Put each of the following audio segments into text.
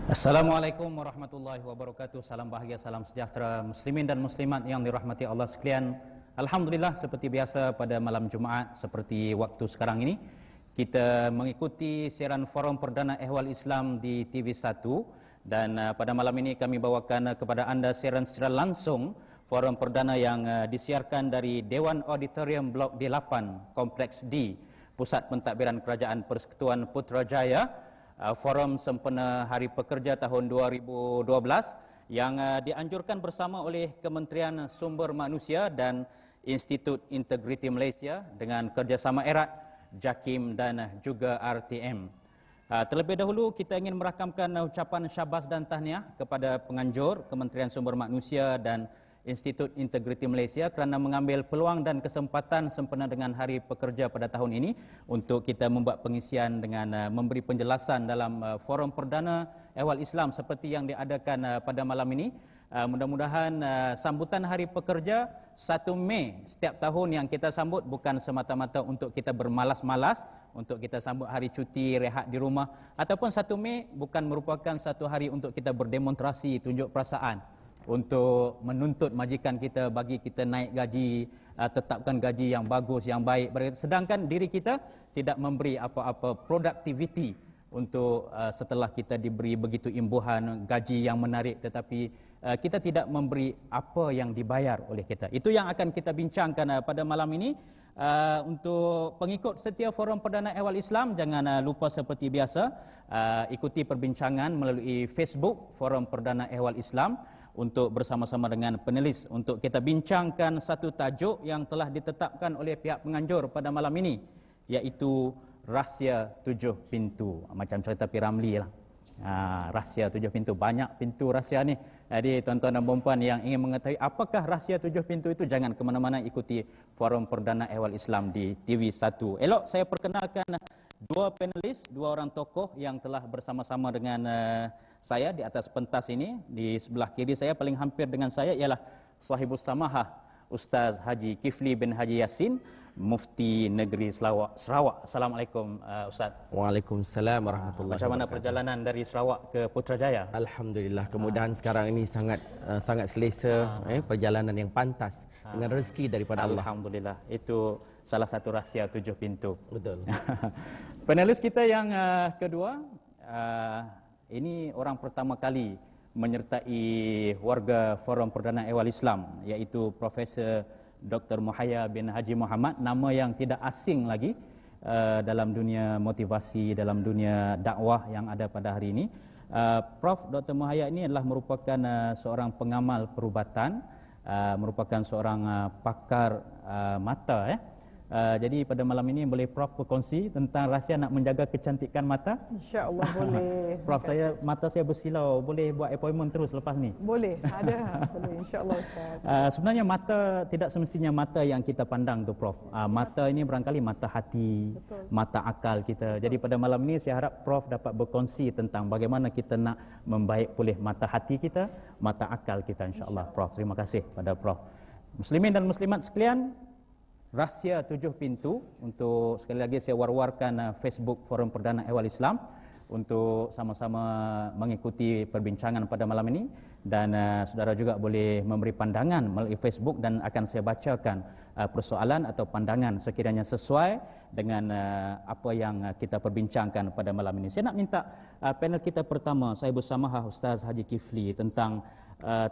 Assalamualaikum warahmatullahi wabarakatuh. Salam bahagia, salam sejahtera muslimin dan muslimat yang dirahmati Allah sekalian. Alhamdulillah, seperti biasa pada malam Jumaat seperti waktu sekarang ini kita mengikuti siaran forum perdana ehwal Islam di TV1 dan pada malam ini kami bawakan kepada anda siaran secara langsung forum perdana yang disiarkan dari Dewan Auditorium Blok D8 Kompleks D Pusat Pentadbiran Kerajaan Persekutuan Putrajaya, forum sempena Hari Pekerja tahun 2012 yang dianjurkan bersama oleh Kementerian Sumber Manusia dan Institut Integriti Malaysia dengan kerjasama erat JAKIM dan juga RTM. Terlebih dahulu kita ingin merakamkan ucapan syabas dan tahniah kepada penganjur Kementerian Sumber Manusia dan Institut Integriti Malaysia kerana mengambil peluang dan kesempatan sempena dengan Hari Pekerja pada tahun ini untuk kita membuat pengisian dengan memberi penjelasan dalam forum perdana ehwal Islam seperti yang diadakan pada malam ini. Mudah-mudahan sambutan Hari Pekerja 1 Mei setiap tahun yang kita sambut bukan semata-mata untuk kita bermalas-malas, untuk kita sambut hari cuti, rehat di rumah, ataupun 1 Mei bukan merupakan satu hari untuk kita berdemonstrasi, tunjuk perasaan, untuk menuntut majikan kita bagi kita naik gaji, tetapkan gaji yang bagus, yang baik, sedangkan diri kita tidak memberi apa-apa produktiviti untuk setelah kita diberi begitu imbuhan gaji yang menarik, tetapi kita tidak memberi apa yang dibayar oleh kita. Itu yang akan kita bincangkan pada malam ini. Untuk pengikut setia forum perdana ehwal Islam, jangan lupa seperti biasa ikuti perbincangan melalui Facebook forum perdana ehwal Islam untuk bersama-sama dengan penulis untuk kita bincangkan satu tajuk yang telah ditetapkan oleh pihak penganjur pada malam ini, iaitu Rahsia 7 Pintu. Macam cerita P. Ramlee lah. Rahsia 7 pintu, banyak pintu rahsia ni. Jadi tuan-tuan dan puan-puan yang ingin mengetahui apakah rahsia 7 pintu itu, jangan ke mana-mana, ikuti forum perdana ehwal Islam di TV1. Elok saya perkenalkan dua panelis, dua orang tokoh yang telah bersama-sama dengan saya di atas pentas ini. Di sebelah kiri saya, paling hampir dengan saya, ialah Sahibus Samahah Ustaz Haji Kifli bin Haji Yassin, Mufti Negeri Sarawak. Assalamualaikum Ustaz. Waalaikumsalam warahmatullahi wabarakatuh. Macam mana perjalanan dari Sarawak ke Putrajaya? Alhamdulillah, kemudahan sekarang ini sangat selesa, perjalanan yang pantas dengan rezeki daripada Allah. Alhamdulillah, itu salah satu rahsia 7 pintu. Betul. Panelis kita yang kedua, ini orang pertama kali menyertai warga forum perdana ehwal Islam, iaitu Profesor Dr. Muhayya bin Haji Muhammad, nama yang tidak asing lagi dalam dunia motivasi, dalam dunia dakwah yang ada pada hari ini. Prof. Dr. Muhayya ini adalah merupakan seorang pengamal perubatan, merupakan seorang pakar mata. Jadi pada malam ini boleh Prof berkongsi tentang rahsia nak menjaga kecantikan mata? InsyaAllah boleh. Prof, mata saya bersilau, boleh buat appointment terus lepas ni? Boleh, ada. Boleh, insyaAllah Ustaz. Sebenarnya mata tidak semestinya mata yang kita pandang tu Prof. Mata ini barangkali mata hati, betul, mata akal kita. Jadi pada malam ini saya harap Prof dapat berkongsi tentang bagaimana kita nak membaik pulih mata hati kita, mata akal kita, insyaAllah. Prof, terima kasih pada Prof. Muslimin dan muslimat sekalian, Rahsia 7 Pintu, untuk sekali lagi saya war-warkan Facebook Forum Perdana Ehwal Islam untuk sama-sama mengikuti perbincangan pada malam ini, dan saudara juga boleh memberi pandangan melalui Facebook dan akan saya bacakan persoalan atau pandangan sekiranya sesuai dengan apa yang kita perbincangkan pada malam ini. Saya nak minta panel kita pertama, saya bersama Ustaz Haji Kifli, tentang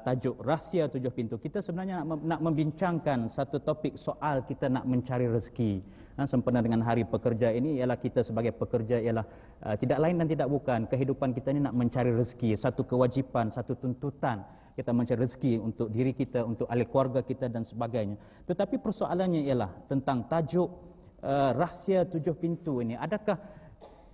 tajuk Rahsia 7 Pintu. Kita sebenarnya nak membincangkan satu topik soal kita nak mencari rezeki. Sempena dengan Hari Pekerja ini ialah kita sebagai pekerja ialah tidak lain dan tidak bukan kehidupan kita ini nak mencari rezeki, satu kewajipan, satu tuntutan kita mencari rezeki untuk diri kita, untuk ahli keluarga kita dan sebagainya. Tetapi persoalannya ialah tentang tajuk Rahsia 7 Pintu ini. Adakah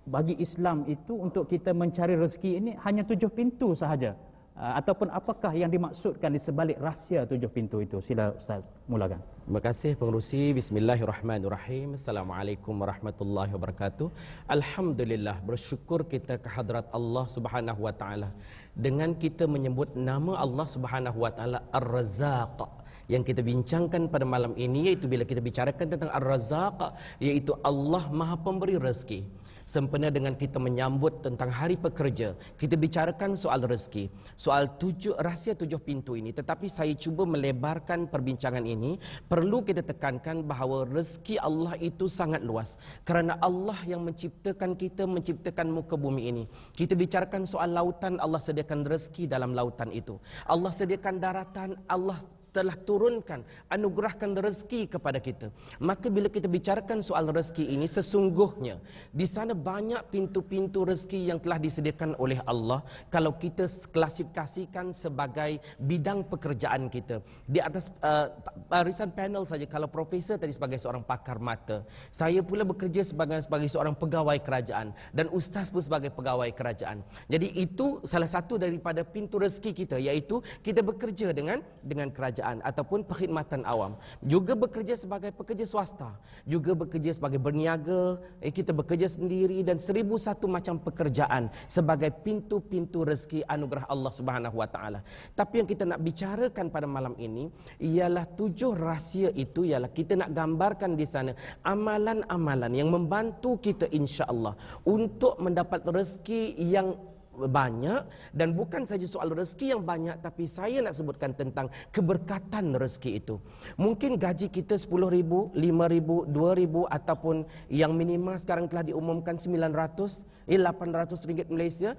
bagi Islam itu untuk kita mencari rezeki ini hanya 7 pintu sahaja? Ataupun apakah yang dimaksudkan di sebalik rahsia 7 pintu itu? Sila Ustaz mulakan. Terima kasih pengerusi. Bismillahirrahmanirrahim. Assalamualaikum warahmatullahi wabarakatuh. Alhamdulillah, bersyukur kita ke hadrat Allah Subhanahu wa taala dengan kita menyebut nama Allah Subhanahu wa taala Ar-Razzaq. Yang kita bincangkan pada malam ini iaitu bila kita bicarakan tentang Ar-Razzaq, iaitu Allah Maha Pemberi rezeki. sempena dengan kita menyambut tentang Hari Pekerja, kita bicarakan soal rezeki, soal rahsia 7 pintu ini. Tetapi saya cuba melebarkan perbincangan ini. Perlu kita tekankan bahawa rezeki Allah itu sangat luas, kerana Allah yang menciptakan kita, menciptakan muka bumi ini. Kita bicarakan soal lautan, Allah sediakan rezeki dalam lautan itu. Allah sediakan daratan, Allah telah turunkan, anugerahkan rezeki kepada kita. Maka bila kita bicarakan soal rezeki ini, sesungguhnya di sana banyak pintu-pintu rezeki yang telah disediakan oleh Allah. Kalau kita klasifikasikan sebagai bidang pekerjaan kita, di atas barisan panel saja, kalau profesor tadi sebagai seorang pakar mata, saya pula bekerja sebagai seorang pegawai kerajaan, dan ustaz pun sebagai pegawai kerajaan. Jadi itu salah satu daripada pintu rezeki kita, iaitu kita bekerja dengan kerajaan ataupun perkhidmatan awam. Juga bekerja sebagai pekerja swasta, juga bekerja sebagai berniaga, kita bekerja sendiri, dan 1001 macam pekerjaan sebagai pintu-pintu rezeki anugerah Allah Subhanahu Wa Taala. Tapi yang kita nak bicarakan pada malam ini ialah 7 rahsia itu, ialah kita nak gambarkan di sana amalan-amalan yang membantu kita insya-Allah untuk mendapat rezeki yang banyak. Dan bukan saja soal rezeki yang banyak, tapi saya nak sebutkan tentang keberkatan rezeki itu. Mungkin gaji kita 10,000, 5,000, 2,000, ataupun yang minima sekarang telah diumumkan 900, 800 ringgit Malaysia.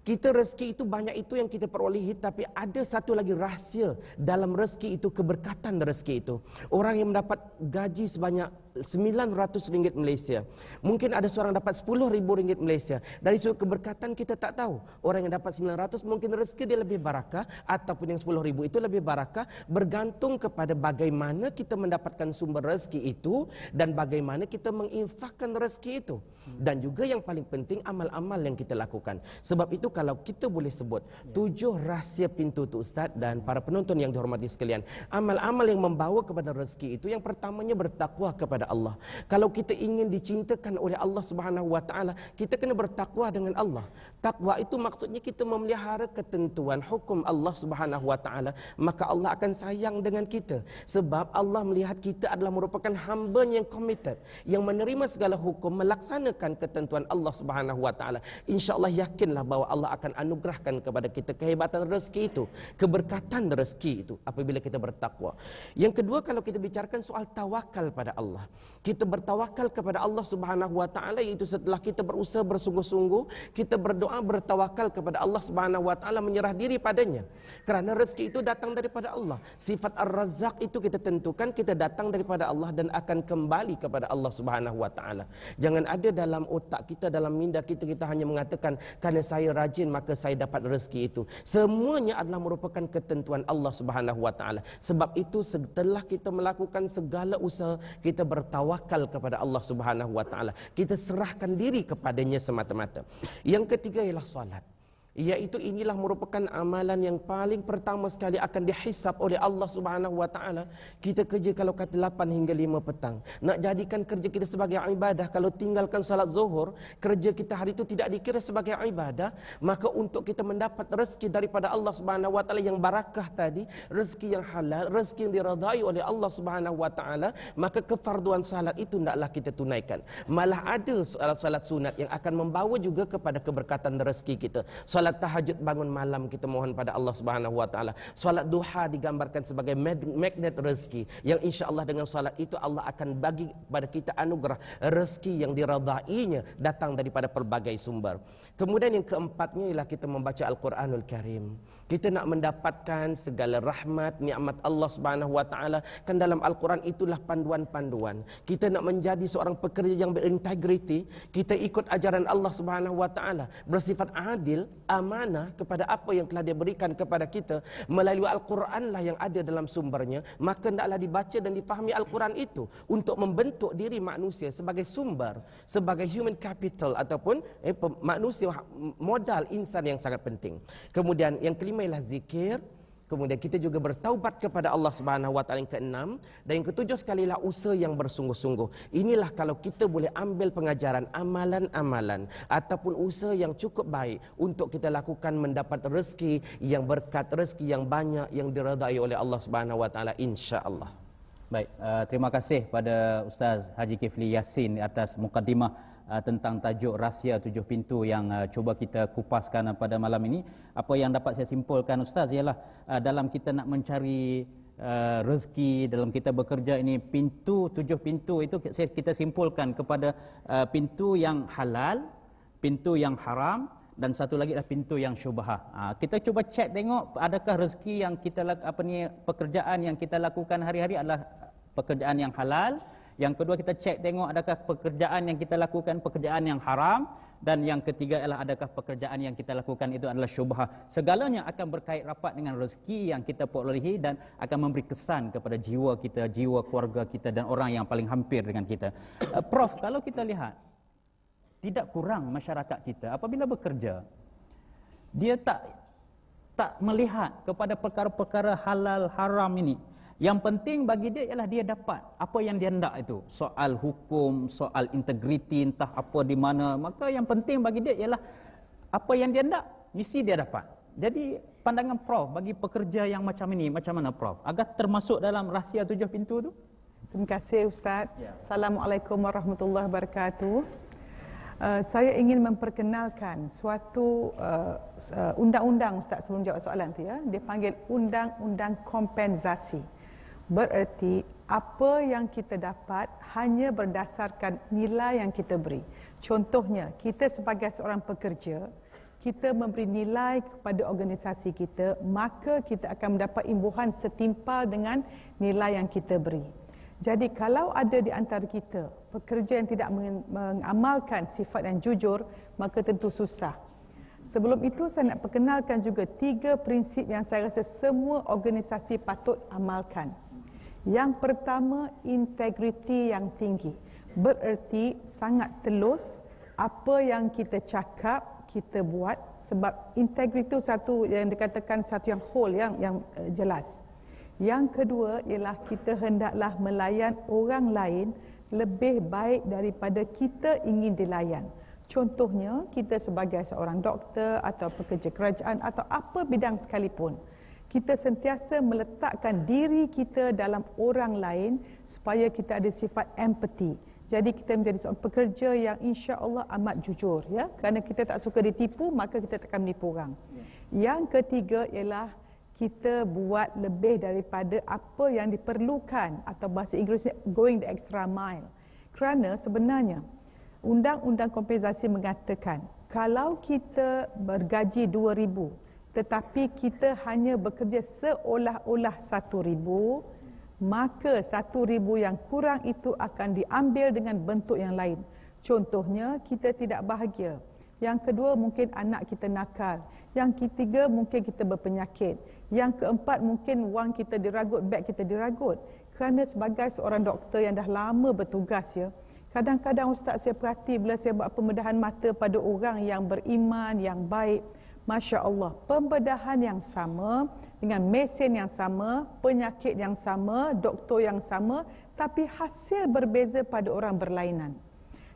Kita rezeki itu banyak, itu yang kita perolehi, tapi ada satu lagi rahsia dalam rezeki itu, keberkatan rezeki itu. Orang yang mendapat gaji sebanyak 900 ringgit Malaysia, mungkin ada seorang dapat 10,000 ringgit Malaysia. Dari sudut keberkatan kita tak tahu. Orang yang dapat 900 mungkin rezeki dia lebih barakah, ataupun yang 10,000 itu lebih barakah, bergantung kepada bagaimana kita mendapatkan sumber rezeki itu dan bagaimana kita menginfakkan rezeki itu. Dan juga yang paling penting, amal-amal yang kita lakukan. Sebab itu kalau kita boleh sebut 7 rahsia pintu tu Ustaz dan para penonton yang dihormati sekalian, amal-amal yang membawa kepada rezeki itu, yang pertamanya bertakwa kepada Allah. Kalau kita ingin dicintakan oleh Allah Subhanahu Wa Taala, kita kena bertakwa dengan Allah. Takwa itu maksudnya kita memelihara ketentuan hukum Allah Subhanahu Wa Taala, maka Allah akan sayang dengan kita. Sebab Allah melihat kita adalah merupakan hamba yang committed, yang menerima segala hukum, melaksanakan ketentuan Allah Subhanahu Wa Taala. Insya-Allah yakinlah bahawa Allah akan anugerahkan kepada kita kehebatan rezeki itu, keberkatan rezeki itu apabila kita bertakwa. Yang kedua, kalau kita bicarakan soal tawakal pada Allah, kita bertawakal kepada Allah Subhanahu Wa Taala, iaitu setelah kita berusaha bersungguh-sungguh, kita berdoa bertawakal kepada Allah Subhanahu Wa Taala, menyerah diri padanya. Kerana rezeki itu datang daripada Allah. Sifat Ar-Razzaq itu kita tentukan, kita datang daripada Allah dan akan kembali kepada Allah Subhanahu Wa Taala. Jangan ada dalam otak kita, dalam minda kita, kita hanya mengatakan kerana saya rajin maka saya dapat rezeki itu. Semuanya adalah merupakan ketentuan Allah Subhanahu Wa Taala. Sebab itu setelah kita melakukan segala usaha, kita bertawakal kepada Allah Subhanahu Wa Taala. Kita serahkan diri kepadanya semata-mata. Yang ketiga ialah solat, iaitu inilah merupakan amalan yang paling pertama sekali akan dihisap oleh Allah Subhanahu Wa Taala. Kita kerja kalau kata 8 hingga 5 petang, nak jadikan kerja kita sebagai ibadah. Kalau tinggalkan salat zuhur, kerja kita hari itu tidak dikira sebagai ibadah. Maka untuk kita mendapat rezeki daripada Allah Subhanahu Wa Taala yang barakah tadi, rezeki yang halal, rezeki yang diradai oleh Allah Subhanahu Wa Taala, maka kefarduan salat itu hendaklah kita tunaikan. Malah ada salat sunat yang akan membawa juga kepada keberkatan rezeki kita. Salat tahajud bangun malam, kita mohon pada Allah Subhanahu Wa Taala. Salat duha digambarkan sebagai magnet rezeki, yang insya-Allah dengan salat itu Allah akan bagi kepada kita anugerah rezeki yang diradainya datang daripada pelbagai sumber. Kemudian yang keempatnya ialah kita membaca Al-Quranul Karim. Kita nak mendapatkan segala rahmat, nikmat Allah Subhanahu Wa Taala. Kan dalam Al-Quran itulah panduan-panduan. Kita nak menjadi seorang pekerja yang berintegriti, kita ikut ajaran Allah Subhanahu Wa Taala, bersifat adil, amanah kepada apa yang telah diberikan kepada kita melalui Al-Quran lah yang ada dalam sumbernya. Maka hendaklah dibaca dan dipahami Al-Quran itu untuk membentuk diri manusia sebagai sumber, sebagai human capital ataupun manusia, modal insan yang sangat penting. Kemudian yang kelima ialah zikir. Kemudian kita juga bertaubat kepada Allah Subhanahu Wa Taala, yang keenam. Dan yang ketujuh sekali lah usaha yang bersungguh-sungguh. Inilah kalau kita boleh ambil pengajaran amalan-amalan ataupun usaha yang cukup baik untuk kita lakukan mendapat rezeki yang berkat, rezeki yang banyak yang diredai oleh Allah Subhanahu Wa Taala, insya-Allah. Baik, terima kasih pada Ustaz Haji Kifli Yassin atas mukadimah tentang tajuk rahsia 7 pintu yang cuba kita kupaskan pada malam ini. Apa yang dapat saya simpulkan Ustaz ialah dalam kita nak mencari rezeki, dalam kita bekerja ini, 7 pintu itu kita simpulkan kepada pintu yang halal, pintu yang haram, dan satu lagi adalah pintu yang syubhah. Kita cuba cek tengok adakah rezeki yang kita pekerjaan yang kita lakukan hari-hari adalah pekerjaan yang halal. Yang kedua, kita cek tengok adakah pekerjaan yang kita lakukan pekerjaan yang haram, dan yang ketiga adalah adakah pekerjaan yang kita lakukan itu adalah syubhah. Segalanya akan berkait rapat dengan rezeki yang kita perolehi dan akan memberi kesan kepada jiwa kita, jiwa keluarga kita dan orang yang paling hampir dengan kita. Prof, kalau kita lihat tidak kurang masyarakat kita apabila bekerja, dia tak melihat kepada perkara-perkara halal haram ini. Yang penting bagi dia ialah dia dapat apa yang dia hendak itu. Soal hukum, soal integriti, entah apa di mana. Maka yang penting bagi dia ialah apa yang dia hendak, mesti dia dapat. Jadi pandangan Prof bagi pekerja yang macam ini, macam mana Prof? Agak termasuk dalam rahsia 7 pintu tu? Terima kasih Ustaz. Assalamualaikum warahmatullahi wabarakatuh. Saya ingin memperkenalkan suatu undang-undang Ustaz sebelum jawab soalan tu ya. Dia panggil undang-undang kompensasi. Bererti apa yang kita dapat hanya berdasarkan nilai yang kita beri. Contohnya, kita sebagai seorang pekerja, kita memberi nilai kepada organisasi kita, maka kita akan mendapat imbuhan setimpal dengan nilai yang kita beri. Jadi kalau ada di antara kita pekerja yang tidak mengamalkan sifat yang jujur, maka tentu susah. Sebelum itu saya nak perkenalkan juga 3 prinsip yang saya rasa semua organisasi patut amalkan. Yang pertama, integriti yang tinggi. Bererti sangat telus apa yang kita cakap, kita buat, sebab integriti itu satu yang dikatakan satu yang whole, yang jelas. Yang kedua ialah kita hendaklah melayan orang lain lebih baik daripada kita ingin dilayan. Contohnya, kita sebagai seorang doktor atau pekerja kerajaan atau apa bidang sekalipun, kita sentiasa meletakkan diri kita dalam orang lain supaya kita ada sifat empati. Jadi kita menjadi seorang pekerja yang insya-Allah amat jujur, ya. Kerana kita tak suka ditipu, maka kita tak akan menipu orang. Yang ketiga ialah kita buat lebih daripada apa yang diperlukan, atau bahasa Inggerisnya going the extra mile. Kerana sebenarnya undang-undang kompensasi mengatakan kalau kita bergaji 2,000 tetapi kita hanya bekerja seolah-olah 1,000, maka 1,000 yang kurang itu akan diambil dengan bentuk yang lain. Contohnya, kita tidak bahagia. Yang kedua, mungkin anak kita nakal. Yang ketiga, mungkin kita berpenyakit. Yang keempat, mungkin wang kita diragut, beg kita diragut. Kerana sebagai seorang doktor yang dah lama bertugas, ya, kadang-kadang Ustaz saya perhati bila saya buat pembedahan mata pada orang yang beriman, yang baik, Masya Allah, pembedahan yang sama, dengan mesin yang sama, penyakit yang sama, doktor yang sama, tapi hasil berbeza pada orang berlainan.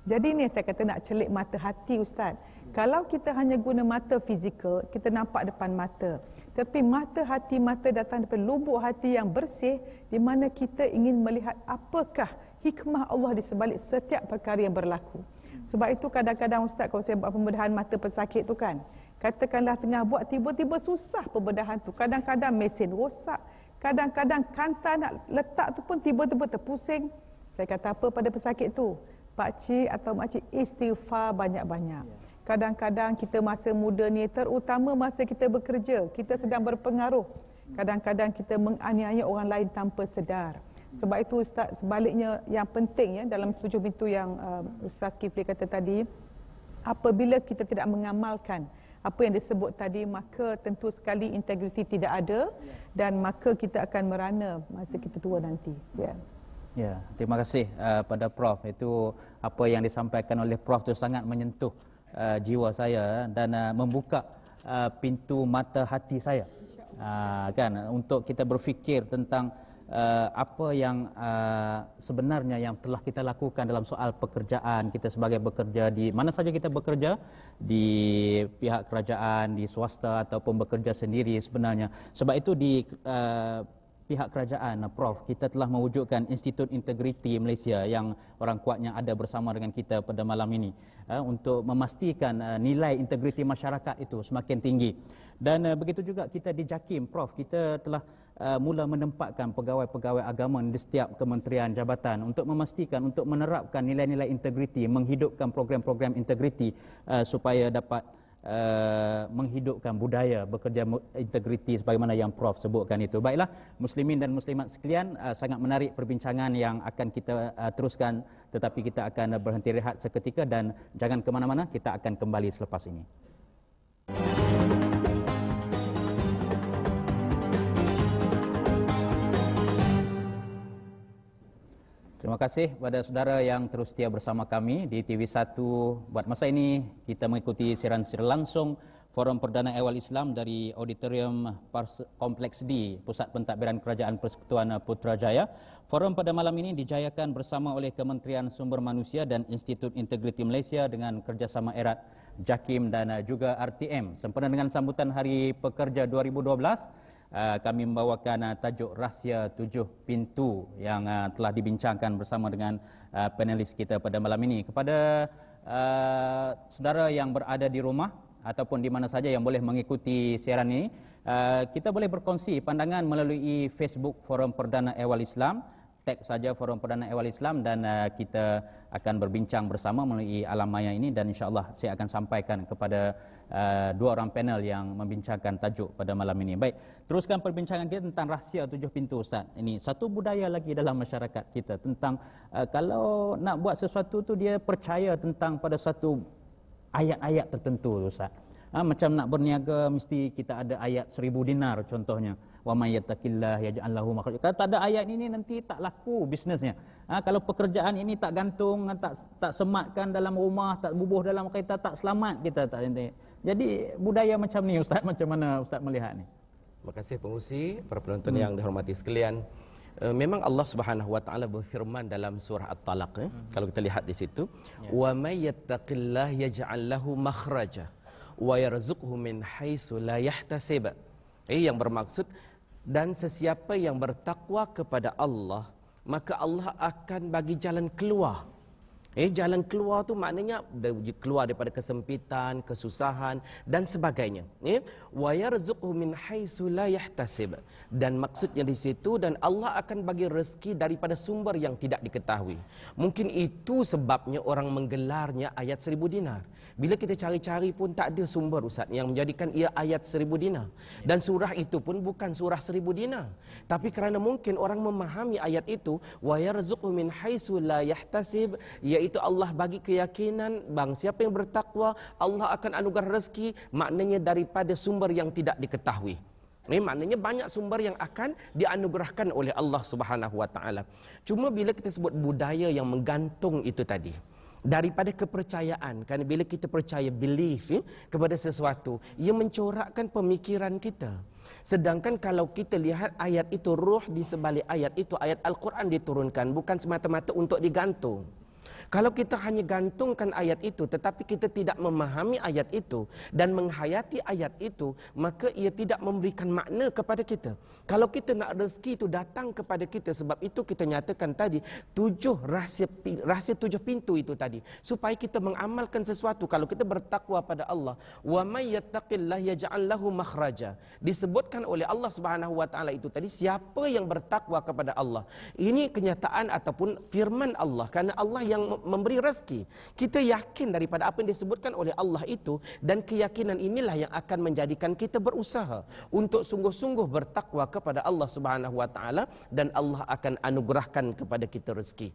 Jadi ni saya kata nak celik mata hati Ustaz. Kalau kita hanya guna mata fizikal, kita nampak depan mata. Tapi mata hati, mata datang daripada lubuk hati yang bersih, di mana kita ingin melihat apakah hikmah Allah di sebalik setiap perkara yang berlaku. Sebab itu kadang-kadang Ustaz, kalau saya buat pembedahan mata pesakit tu kan, katakanlah tengah buat, tiba-tiba susah pembedahan tu. Kadang-kadang mesin rosak, kadang-kadang kantar nak letak tu pun tiba-tiba terpusing. Saya kata apa pada pesakit tu? Pakcik atau makcik istighfar banyak-banyak. Kadang-kadang kita masa muda ni, terutama masa kita bekerja, kita sedang berpengaruh. Kadang-kadang kita menganiaya orang lain tanpa sedar. Sebab itu Ustaz, sebaliknya yang penting ya dalam 7 pintu yang Ustaz Kifli kata tadi, apabila kita tidak mengamalkan apa yang disebut tadi, maka tentu sekali integriti tidak ada, dan maka kita akan merana masa kita tua nanti. Ya, terima kasih pada Prof. Itu apa yang disampaikan oleh Prof itu sangat menyentuh jiwa saya dan membuka pintu mata hati saya. Kan, untuk kita berfikir tentang apa yang sebenarnya yang telah kita lakukan dalam soal pekerjaan kita sebagai bekerja di mana saja kita bekerja, di pihak kerajaan, di swasta ataupun bekerja sendiri sebenarnya. Sebab itu di pihak kerajaan, Prof, kita telah mewujudkan Institut Integriti Malaysia yang orang kuatnya ada bersama dengan kita pada malam ini untuk memastikan nilai integriti masyarakat itu semakin tinggi. Dan begitu juga kita di JAKIM, Prof, kita telah mula menempatkan pegawai-pegawai agama di setiap kementerian jabatan untuk memastikan, untuk menerapkan nilai-nilai integriti, menghidupkan program-program integriti supaya dapat menghidupkan budaya bekerja integriti sebagaimana yang Prof sebutkan itu. Baiklah, muslimin dan muslimat sekalian, sangat menarik perbincangan yang akan kita teruskan, tetapi kita akan berhenti rehat seketika dan jangan ke mana-mana, kita akan kembali selepas ini. Terima kasih kepada saudara yang terus setia bersama kami di TV1. Buat masa ini kita mengikuti siaran secara langsung Forum Perdana Ehwal Islam dari Auditorium Kompleks D, Pusat Pentadbiran Kerajaan Persekutuan Putrajaya. Forum pada malam ini dijayakan bersama oleh Kementerian Sumber Manusia dan Institut Integriti Malaysia dengan kerjasama erat JAKIM dan juga RTM. Sempena dengan sambutan Hari Pekerja 2012, kami membawakan tajuk Rahsia 7 Pintu yang telah dibincangkan bersama dengan panelis kita pada malam ini. Kepada saudara yang berada di rumah ataupun di mana saja yang boleh mengikuti siaran ini, kita boleh berkongsi pandangan melalui Facebook Forum Perdana Ehwal Islam. Tag saja Forum Perdana Ehwal Islam dan kita akan berbincang bersama melalui alam maya ini, dan insya-Allah saya akan sampaikan kepada dua orang panel yang membincangkan tajuk pada malam ini. Baik, teruskan perbincangan kita tentang rahsia 7 pintu, Ustaz. Ini satu budaya lagi dalam masyarakat kita tentang kalau nak buat sesuatu tu dia percaya tentang pada satu ayat-ayat tertentu, Ustaz. Macam nak berniaga mesti kita ada ayat 1000 dinar contohnya. Wa may yattaqillah yaj'al lahu makhraja. Kalau tak ada ayat ini nanti tak laku bisnesnya. Kalau pekerjaan ini tak gantung, tak sematkan dalam rumah, tak bubuh dalam kereta, tak selamat kita tak. Jadi budaya macam ni, Ustaz, macam mana Ustaz melihat ni? Terima kasih pengurusi, para penonton yang dihormati sekalian. Memang Allah Subhanahu wa taala berfirman dalam surah At-Talaq, kalau kita lihat di situ, wa may yattaqillah yaj'al lahu makhraja wa yarzuqhu min haitsu la yahtasib. Yang bermaksud, dan sesiapa yang bertakwa kepada Allah, maka Allah akan bagi jalan keluar. Jalan keluar tu maknanya keluar daripada kesempitan, kesusahan dan sebagainya. Wa yarzuqhu min haitsu la yahtasib. Dan maksudnya di situ, dan Allah akan bagi rezeki daripada sumber yang tidak diketahui. Mungkin itu sebabnya orang menggelarnya ayat 1000 dinar. Bila kita cari-cari pun tak ada sumber, Ustaz, yang menjadikan ia ayat 1000 dinar. Dan surah itu pun bukan surah 1000 dinar. Tapi kerana mungkin orang memahami ayat itu, wa yarzuqhu min haitsu la yahtasib, itu Allah bagi keyakinan bang siapa yang bertakwa Allah akan anugerah rezeki, maknanya daripada sumber yang tidak diketahui. Ini maknanya banyak sumber yang akan dianugerahkan oleh Allah Subhanahu wa taala. Cuma bila kita sebut budaya yang menggantung itu tadi, daripada kepercayaan, kerana bila kita percaya, belief kepada sesuatu, ia mencorakkan pemikiran kita. Sedangkan kalau kita lihat ayat itu, ruh di sebalik ayat itu, ayat Al-Quran diturunkan bukan semata-mata untuk digantung. Kalau kita hanya gantungkan ayat itu tetapi kita tidak memahami ayat itu dan menghayati ayat itu, maka ia tidak memberikan makna kepada kita. Kalau kita nak rezeki itu datang kepada kita, sebab itu kita nyatakan tadi 7 rahsia 7 pintu itu tadi, supaya kita mengamalkan sesuatu. Kalau kita bertakwa pada Allah, wa may yattaqillah yaj'al lahu makhraja, disebutkan oleh Allah Subhanahu wa taala itu tadi, siapa yang bertakwa kepada Allah. Ini kenyataan ataupun firman Allah, kerana Allah yang memberi rezeki. Kita yakin daripada apa yang disebutkan oleh Allah itu, dan keyakinan inilah yang akan menjadikan kita berusaha untuk sungguh-sungguh bertakwa kepada Allah Subhanahu wa taala, dan Allah akan anugerahkan kepada kita rezeki.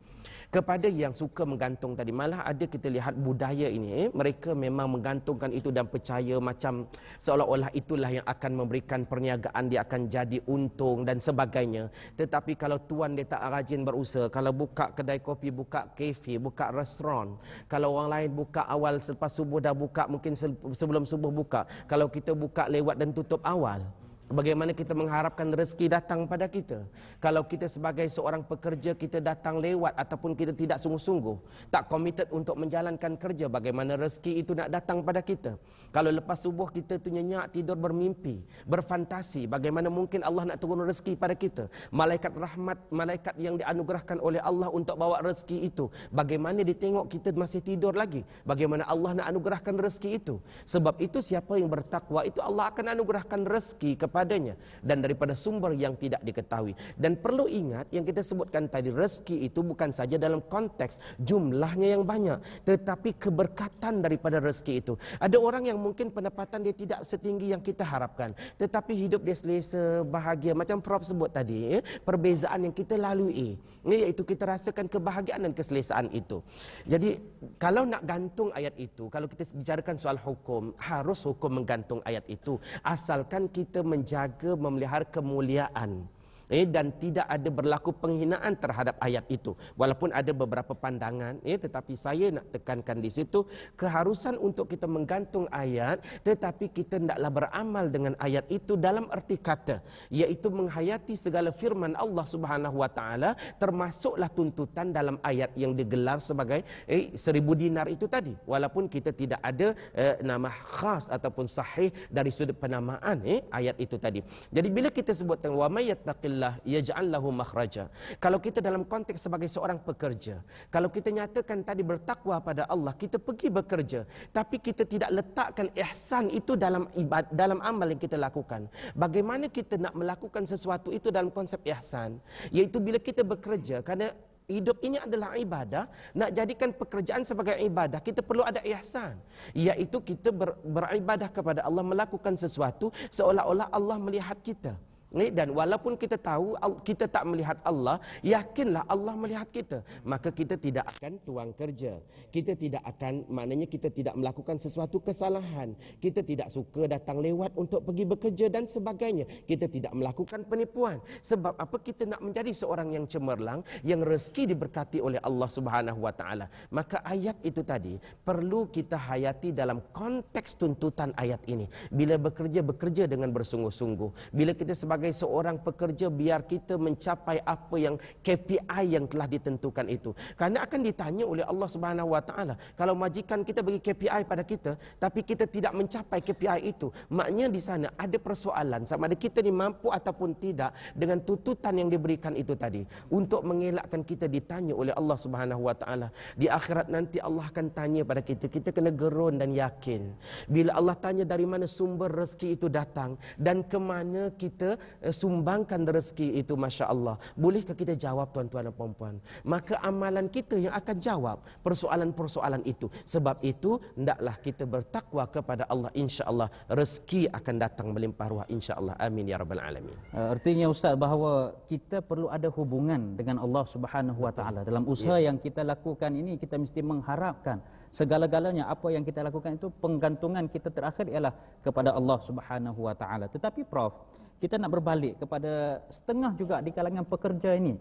Kepada yang suka menggantung tadi, malah ada kita lihat budaya ini, mereka memang menggantungkan itu dan percaya macam seolah-olah itulah yang akan memberikan perniagaan, dia akan jadi untung dan sebagainya. Tetapi kalau tuan dia tak rajin berusaha, kalau buka kedai kopi, buka kafe, buka restoran, kalau orang lain buka awal selepas subuh dah buka, mungkin sebelum subuh buka, kalau kita buka lewat dan tutup awal, Bagaimana kita mengharapkan rezeki datang pada kita? Kalau kita sebagai seorang pekerja, kita datang lewat ataupun kita tidak sungguh-sungguh, tak committed untuk menjalankan kerja, bagaimana rezeki itu nak datang pada kita? Kalau lepas subuh kita tu nyenyak, tidur bermimpi, berfantasi, bagaimana mungkin Allah nak turun rezeki pada kita? Malaikat rahmat, malaikat yang dianugerahkan oleh Allah untuk bawa rezeki itu, bagaimana ditengok kita masih tidur lagi? Bagaimana Allah nak anugerahkan rezeki itu? Sebab itu siapa yang bertakwa itu Allah akan anugerahkan rezeki kepadanya dan daripada sumber yang tidak diketahui. Dan perlu ingat yang kita sebutkan tadi, rezeki itu bukan saja dalam konteks jumlahnya yang banyak, tetapi keberkatan daripada rezeki itu. Ada orang yang mungkin pendapatan dia tidak setinggi yang kita harapkan, tetapi hidup dia selesa, bahagia, macam Prof sebut tadi, perbezaan yang kita lalui, iaitu kita rasakan kebahagiaan dan keselesaan itu. Jadi kalau nak gantung ayat itu, kalau kita bicarakan soal hukum, harus hukum menggantung ayat itu, asalkan kita menjaga, memelihara kemuliaan dan tidak ada berlaku penghinaan terhadap ayat itu. Walaupun ada beberapa pandangan, tetapi saya nak tekankan di situ keharusan untuk kita menggantung ayat, tetapi kita hendaklah beramal dengan ayat itu dalam erti kata, iaitu menghayati segala firman Allah Subhanahu wa taala, termasuklah tuntutan dalam ayat yang digelar sebagai 1000 dinar itu tadi. Walaupun kita tidak ada nama khas ataupun sahih dari sudut penamaan ayat itu tadi. Jadi bila kita sebutkan wa may yattaqillah yaj'al lahu makhraja, kalau kita dalam konteks sebagai seorang pekerja, kalau kita nyatakan tadi bertakwa pada Allah, kita pergi bekerja, tapi kita tidak letakkan ihsan itu dalam dalam amal yang kita lakukan. Bagaimana kita nak melakukan sesuatu itu dalam konsep ihsan? Iaitu bila kita bekerja, kerana hidup ini adalah ibadah, nak jadikan pekerjaan sebagai ibadah, kita perlu ada ihsan, iaitu kita beribadah kepada Allah, melakukan sesuatu seolah-olah Allah melihat kita. Dan walaupun kita tahu kita tak melihat Allah, yakinlah Allah melihat kita, maka kita tidak akan tuang kerja, kita tidak akan, maknanya kita tidak melakukan sesuatu kesalahan, kita tidak suka datang lewat untuk pergi bekerja dan sebagainya, kita tidak melakukan penipuan. Sebab apa? Kita nak menjadi seorang yang cemerlang, yang rezeki diberkati oleh Allah Subhanahu wa taala. Maka ayat itu tadi perlu kita hayati dalam konteks tuntutan ayat ini. Bila bekerja, bekerja dengan bersungguh-sungguh. Bila kita sebagai seorang pekerja, biar kita mencapai apa yang KPI yang telah ditentukan itu. Kerana akan ditanya oleh Allah Subhanahu wa taala, kalau majikan kita bagi KPI pada kita tapi kita tidak mencapai KPI itu, maknanya di sana ada persoalan sama ada kita ni mampu ataupun tidak dengan tuntutan yang diberikan itu tadi. Untuk mengelakkan kita ditanya oleh Allah Subhanahu wa taala di akhirat nanti, Allah akan tanya pada kita, kita kena gerun dan yakin. Bila Allah tanya dari mana sumber rezeki itu datang dan ke mana kita sumbangkan rezeki itu, Masya Allah, bolehkah kita jawab, tuan-tuan dan puan-puan? Maka amalan kita yang akan jawab persoalan-persoalan itu. Sebab itu hendaklah kita bertakwa kepada Allah, insya Allah rezeki akan datang melimpah ruah, insya Allah. Amin ya rabbal alamin. Artinya Ustaz bahawa kita perlu ada hubungan dengan Allah Subhanahu wa taala. Dalam usaha yang kita lakukan ini, kita mesti mengharapkan segala-galanya apa yang kita lakukan itu, penggantungan kita terakhir ialah kepada Allah Subhanahu wa taala. Tetapi Prof, kita nak berbalik kepada setengah juga di kalangan pekerja ini.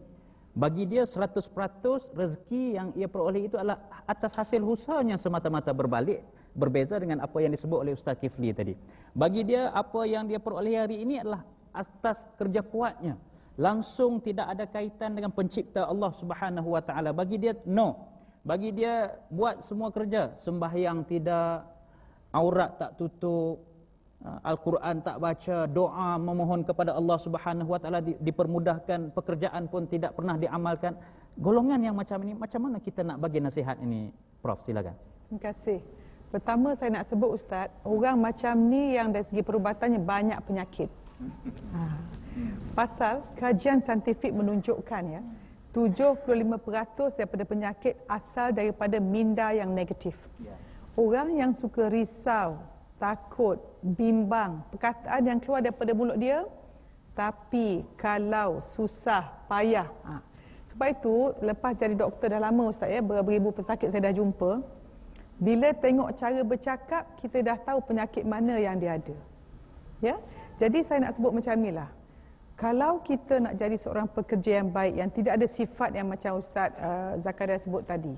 Bagi dia 100% rezeki yang ia peroleh itu adalah atas hasil usahanya semata-mata, berbeza dengan apa yang disebut oleh Ustaz Kifli tadi. Bagi dia apa yang dia peroleh hari ini adalah atas kerja kuatnya, langsung tidak ada kaitan dengan pencipta Allah Subhanahu wa taala. Bagi dia no. Bagi dia buat semua kerja, sembahyang tidak, aurat tak tutup, Al-Quran tak baca, doa memohon kepada Allah Subhanahu wa taala dipermudahkan, pekerjaan pun tidak pernah diamalkan. Golongan yang macam ini, macam mana kita nak bagi nasihat ini, Prof? Silakan. Terima kasih. Pertama saya nak sebut Ustaz, orang macam ni yang dari segi perubatannya banyak penyakit. Pasal kajian saintifik menunjukkan 75% daripada penyakit asal daripada minda yang negatif. Orang yang suka risau, takut, bimbang, perkataan yang keluar daripada mulut dia, tapi kalau susah, payah. Sebab itu, lepas jadi doktor dah lama Ustaz beribu pesakit saya dah jumpa. Bila tengok cara bercakap, kita dah tahu penyakit mana yang dia ada. Jadi saya nak sebut macam inilah. Kalau kita nak jadi seorang pekerja yang baik, yang tidak ada sifat yang macam Ustaz Zakaria sebut tadi,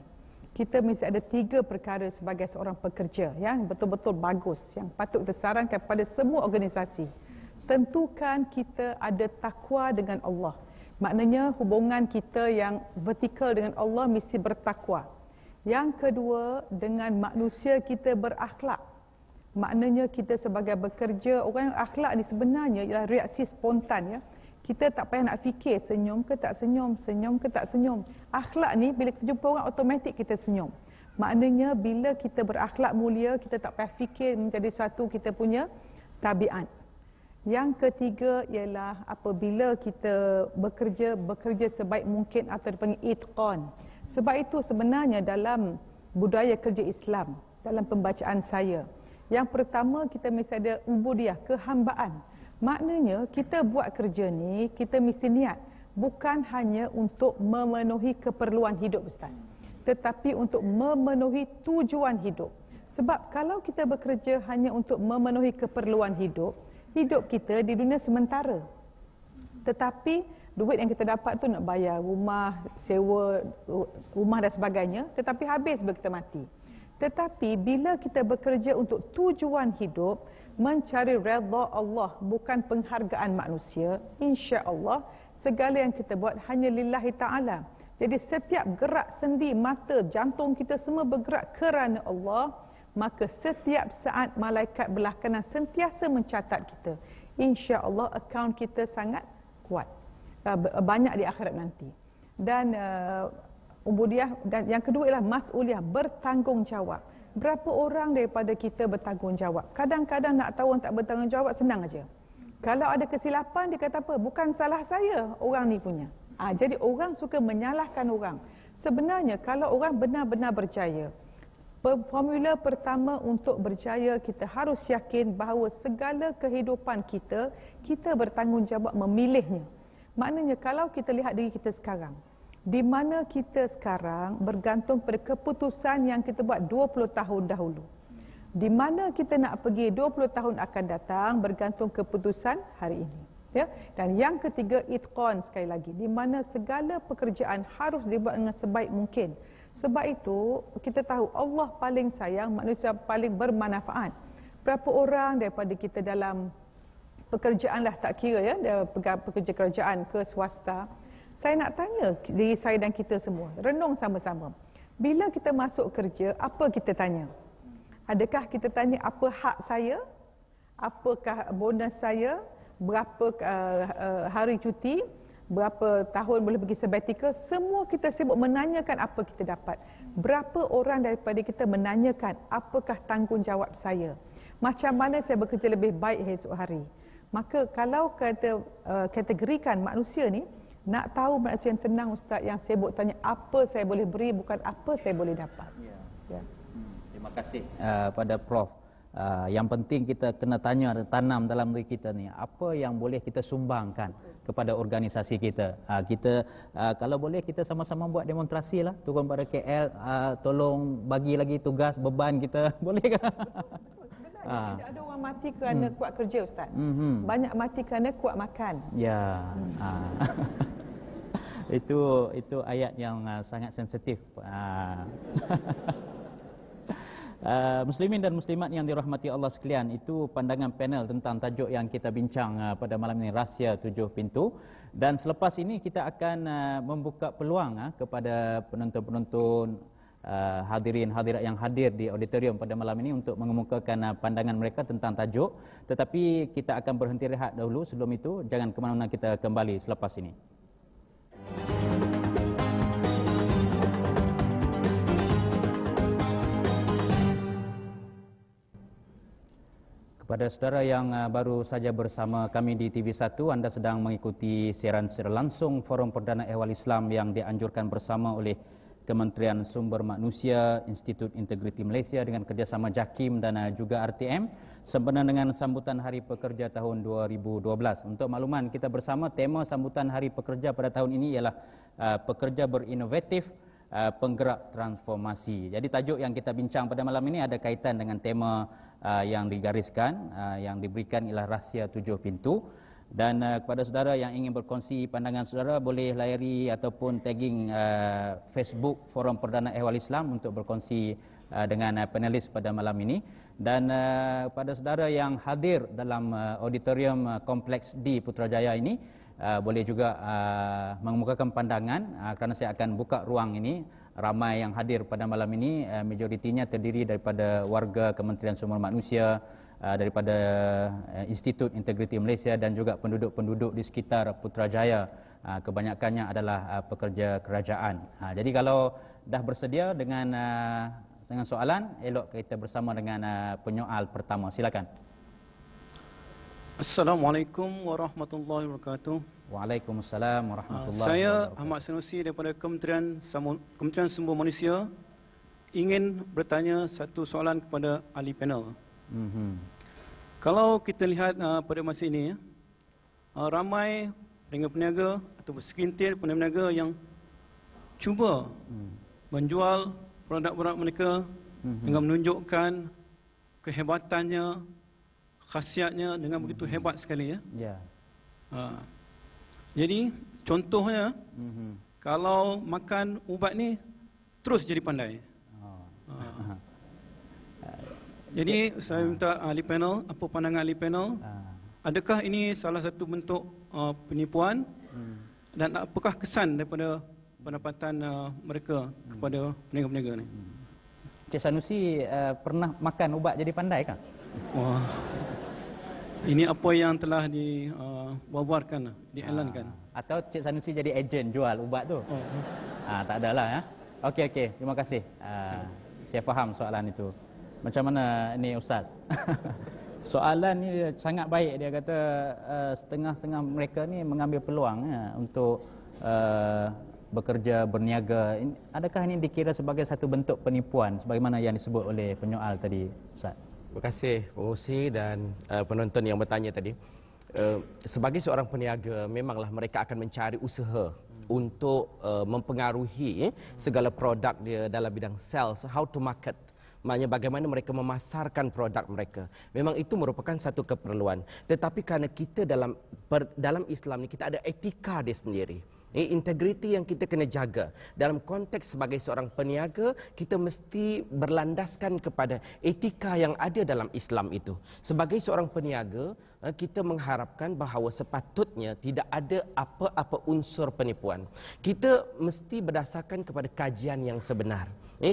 kita mesti ada 3 perkara sebagai seorang pekerja yang betul-betul bagus, yang patut kita sarankan kepada semua organisasi. tentukan kita ada takwa dengan Allah. Maknanya hubungan kita yang vertikal dengan Allah mesti bertakwa. Yang kedua, dengan manusia kita berakhlak. Maknanya kita sebagai bekerja, orang yang akhlak ni sebenarnya ialah reaksi spontan, ya. Kita tak payah nak fikir senyum ke tak senyum, senyum ke tak senyum. Akhlak ni bila kita jumpa orang automatik kita senyum. Maknanya bila kita berakhlak mulia, kita tak payah fikir menjadi satu kita punya tabiat. Yang ketiga ialah apabila kita bekerja sebaik mungkin atau dipanggil itqan. Sebab itu sebenarnya dalam budaya kerja Islam, dalam pembacaan saya, yang pertama kita mesti ada ubudiyah, kehambaan. Maknanya kita buat kerja ni, kita mesti niat bukan hanya untuk memenuhi keperluan hidup, Ustaz, tetapi untuk memenuhi tujuan hidup. Sebab kalau kita bekerja hanya untuk memenuhi keperluan hidup, hidup kita di dunia sementara. Tetapi duit yang kita dapat tu nak bayar rumah, sewa rumah dan sebagainya, tetapi habis bila kita mati. Tetapi bila kita bekerja untuk tujuan hidup, mencari redha Allah, bukan penghargaan manusia, insya-Allah segala yang kita buat hanya lillahi ta'ala. Jadi setiap gerak sendi, mata, jantung kita semua bergerak kerana Allah, maka setiap saat malaikat belah kanan sentiasa mencatat kita. Insya-Allah akaun kita sangat kuat, banyak di akhirat nanti. Dan ubudiyah, dan yang kedua ialah mas'uliyah, bertanggungjawab. Berapa orang daripada kita bertanggungjawab? Kadang-kadang nak tahu orang tak bertanggungjawab senang aja. Kalau ada kesilapan dia kata apa? Bukan salah saya, orang ni punya. Jadi orang suka menyalahkan orang. Sebenarnya kalau orang benar-benar berjaya, formula pertama untuk berjaya, kita harus yakin bahawa segala kehidupan kita, kita bertanggungjawab memilihnya. Maknanya kalau kita lihat diri kita sekarang, di mana kita sekarang bergantung pada keputusan yang kita buat 20 tahun dahulu. Di mana kita nak pergi 20 tahun akan datang bergantung keputusan hari ini. Ya? Dan yang ketiga, itqan, sekali lagi, di mana segala pekerjaan harus dibuat dengan sebaik mungkin. Sebab itu kita tahu Allah paling sayang manusia paling bermanfaat. Berapa orang daripada kita dalam pekerjaan lah, tak kira ya, pekerja kerajaan ke swasta, saya nak tanya diri saya dan kita semua, renung sama-sama. Bila kita masuk kerja, apa kita tanya? Adakah kita tanya apa hak saya? Apakah bonus saya? Berapa hari cuti? Berapa tahun boleh pergi sabbatical? Semua kita sibuk menanyakan apa kita dapat. Berapa orang daripada kita menanyakan apakah tanggungjawab saya? Macam mana saya bekerja lebih baik esok hari? Maka kalau kita kategorikan manusia ni, nak tahu manusia yang tenang, Ustaz, yang sibuk tanya apa saya boleh beri, bukan apa saya boleh dapat. Ya. Terima kasih pada Prof. Yang penting kita kena tanam dalam diri kita ni, apa yang boleh kita sumbangkan kepada organisasi kita. Kita kalau boleh kita sama-sama buat demonstrasi lah, turun pada KL, tolong bagi lagi tugas, beban kita, boleh ke? Sebenarnya tidak ada orang mati kerana kuat kerja, Ustaz. Banyak mati kerana kuat makan. Ya. Itu ayat yang sangat sensitif. Muslimin dan muslimat yang dirahmati Allah sekalian, itu pandangan panel tentang tajuk yang kita bincang pada malam ini, Rahsia 7 Pintu. Dan selepas ini kita akan membuka peluang kepada penonton-penonton, hadirin-hadirat yang hadir di auditorium pada malam ini untuk mengemukakan pandangan mereka tentang tajuk. Tetapi kita akan berhenti rehat dahulu. Sebelum itu, jangan ke mana-mana, kita kembali selepas ini. Kepada saudara yang baru saja bersama kami di TV1, anda sedang mengikuti siaran secara langsung Forum Perdana Ehwal Islam yang dianjurkan bersama oleh Kementerian Sumber Manusia, Institut Integriti Malaysia dengan kerjasama JAKIM dan juga RTM sempena dengan sambutan Hari Pekerja tahun 2012. Untuk makluman kita bersama, tema sambutan Hari Pekerja pada tahun ini ialah Pekerja Berinovatif, Penggerak Transformasi. Jadi tajuk yang kita bincang pada malam ini ada kaitan dengan tema yang digariskan, yang diberikan ialah Rahsia 7 Pintu. Dan kepada saudara yang ingin berkongsi pandangan saudara, boleh layari ataupun tagging Facebook Forum Perdana Ehwal Islam untuk berkongsi dengan panelis pada malam ini. Dan pada saudara yang hadir dalam auditorium Kompleks D Putrajaya ini, boleh juga mengemukakan pandangan kerana saya akan buka ruang ini. Ramai yang hadir pada malam ini, majoritinya terdiri daripada warga Kementerian Sumber Manusia, daripada Institut Integriti Malaysia dan juga penduduk-penduduk di sekitar Putrajaya. Kebanyakannya adalah pekerja kerajaan. Jadi kalau dah bersedia dengan soalan, elok kita bersama dengan penyoal pertama. Silakan. Assalamualaikum warahmatullahi wabarakatuh. Waalaikumsalam warahmatullahi Saya wabarakatuh. Ahmad Sanusi daripada Kementerian Sumber Manusia ingin bertanya satu soalan kepada ahli panel. Kalau kita lihat pada masa ini, ramai peniaga-peniaga atau segelintir peniaga yang cuba menjual produk-produk mereka dengan menunjukkan kehebatannya, khasiatnya dengan begitu hebat sekali, ya. Ya. Jadi contohnya, kalau makan ubat ni terus jadi pandai. Jadi saya minta ahli panel, apa pandangan ahli panel? Adakah ini salah satu bentuk penipuan dan apakah kesan daripada pendapatan mereka kepada peniaga-peniaga ni? Cik Sanusi pernah makan ubat jadi pandai kan? Wah. Ini apa yang telah diwawarkan, dielankan. Atau Cik Sanusi jadi ejen jual ubat tu? Tak adalah, ya. Okey, terima kasih. Saya faham soalan itu. Macam mana ini Ustaz? Soalan ni sangat baik. Dia kata setengah-setengah mereka ni mengambil peluang untuk bekerja, berniaga. Adakah ini dikira sebagai satu bentuk penipuan sebagaimana yang disebut oleh penyoal tadi, Ustaz? Terima kasih pengurusi dan penonton yang bertanya tadi. Sebagai seorang peniaga, memanglah mereka akan mencari usaha untuk mempengaruhi segala produk dia dalam bidang sales, how to market. Maknanya bagaimana mereka memasarkan produk mereka. Memang itu merupakan satu keperluan. Tetapi kerana kita dalam Islam ni kita ada etika dia sendiri. Integriti yang kita kena jaga. Dalam konteks sebagai seorang peniaga, kita mesti berlandaskan kepada etika yang ada dalam Islam itu. Sebagai seorang peniaga, kita mengharapkan bahawa sepatutnya tidak ada apa-apa unsur penipuan. Kita mesti berdasarkan kepada kajian yang sebenar.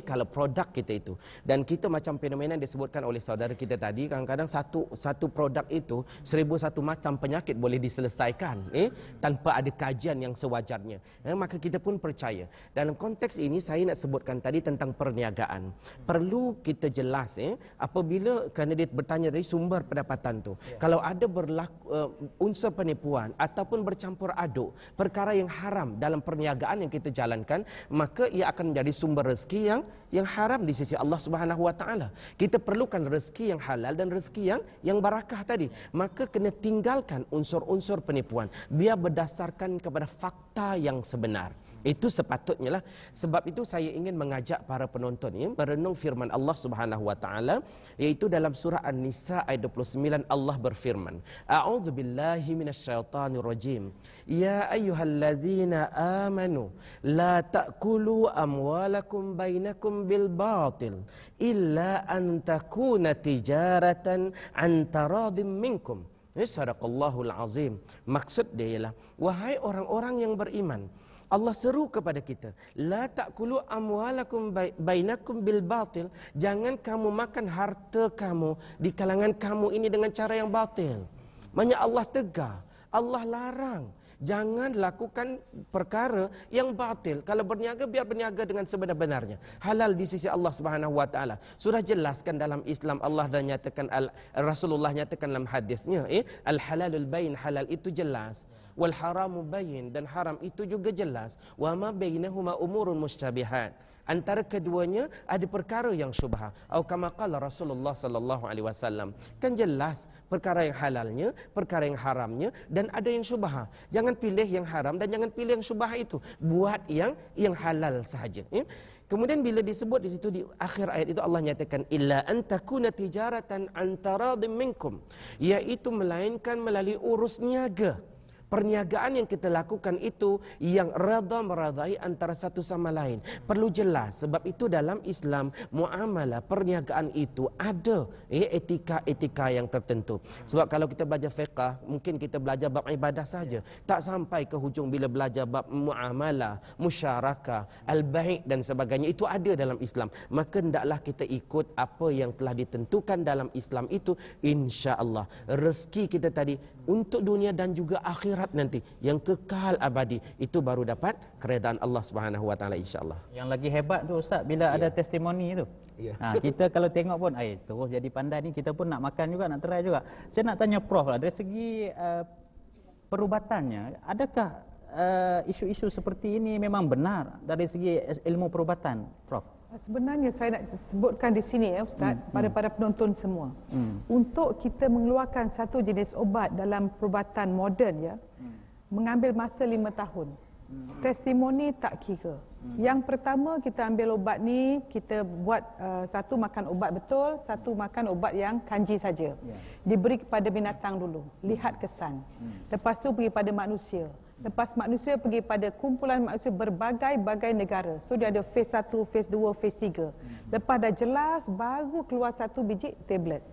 Kalau produk kita itu. Dan kita macam fenomena yang disebutkan oleh saudara kita tadi, kadang-kadang satu produk itu 1001 macam penyakit boleh diselesaikan tanpa ada kajian yang sewajarnya. Maka kita pun percaya. Dalam konteks ini saya nak sebutkan tadi tentang perniagaan. Perlu kita jelas apabila kerana dia bertanya tadi sumber pendapatan tu. Kalau ada berlaku unsur penipuan ataupun bercampur aduk perkara yang haram dalam perniagaan yang kita jalankan, maka ia akan menjadi sumber rezeki yang haram di sisi Allah Subhanahu Wa Taala. Kita perlukan rezeki yang halal dan rezeki yang barakah tadi. Maka kena tinggalkan unsur-unsur penipuan. Biar berdasarkan kepada fakta yang sebenar. Itu sepatutnya lah. Sebab itu saya ingin mengajak para penonton merenung firman Allah Subhanahu Wa Taala, iaitu dalam surah An-Nisa ayat 29 Allah berfirman, A'udzubillahi minasyaitanirrajim. Ya ayyuhallazina amanu la ta'kulu amwalakum bainakum bil batil illa an takuna tijaratan an taradhim minkum. Sadaqallahul azim. Maksud dia ialah, wahai orang-orang yang beriman, Allah seru kepada kita, la ta'kulu amwalakum bainakum bil batil. Jangan kamu makan harta kamu di kalangan kamu ini dengan cara yang batil. Maksudnya Allah tegar, Allah larang. Jangan lakukan perkara yang batil. Kalau berniaga, biar berniaga dengan sebenar-benarnya. Halal di sisi Allah Subhanahu Wa Taala. Sudah jelaskan dalam Islam, Allah dah nyatakan, Rasulullah nyatakan dalam hadisnya, al halalul bayin, halal itu jelas. Wal haramu bayin, dan haram itu juga jelas. Wa ma bainahuma umurun mustabihat. Antara keduanya ada perkara yang syubhah. Atau kama qala Rasulullah sallallahu alaihi wasallam. Kan jelas perkara yang halalnya, perkara yang haramnya, dan ada yang syubhah. Jangan pilih yang haram dan jangan pilih yang syubhah itu. Buat yang halal sahaja. Kemudian bila disebut di situ di akhir ayat itu Allah nyatakan illa an takuna tijaratan an taradhim minkum, iaitu melainkan melalui urus niaga. Perniagaan yang kita lakukan itu yang redha meradai antara satu sama lain. Perlu jelas, sebab itu dalam Islam muamalah perniagaan itu ada etika-etika yang tertentu. Sebab kalau kita belajar fiqh, mungkin kita belajar bab ibadah saja, tak sampai ke hujung bila belajar bab muamalah, musyarakah, al-bai' dan sebagainya. Itu ada dalam Islam. Maka hendaklah kita ikut apa yang telah ditentukan dalam Islam itu, insya-Allah. Rezeki kita tadi untuk dunia dan juga akhirat nanti yang kekal abadi, itu baru dapat keredaan Allah Subhanahu wa taala, insya-Allah. Yang lagi hebat tu Ustaz, bila ada testimoni tu. Kita kalau tengok pun terus jadi pandai ni, kita pun nak makan juga, nak try juga. Saya nak tanya Prof lah, dari segi perubatannya, adakah isu-isu seperti ini memang benar dari segi ilmu perubatan, Prof? Sebenarnya saya nak sebutkan di sini ya Ustaz, pada penonton semua. Untuk kita mengeluarkan satu jenis obat dalam perubatan moden ya, mengambil masa 5 tahun. Testimoni tak kira. Yang pertama, kita ambil obat ni, kita buat satu makan obat betul, satu makan obat yang kanji saja. Diberi kepada binatang dulu, lihat kesan. Lepas tu pergi pada manusia. Lepas manusia pergi pada kumpulan manusia berbagai-bagai negara. So dia ada phase 1, phase 2, phase 3. Lepas dah jelas, baru keluar satu biji tablet.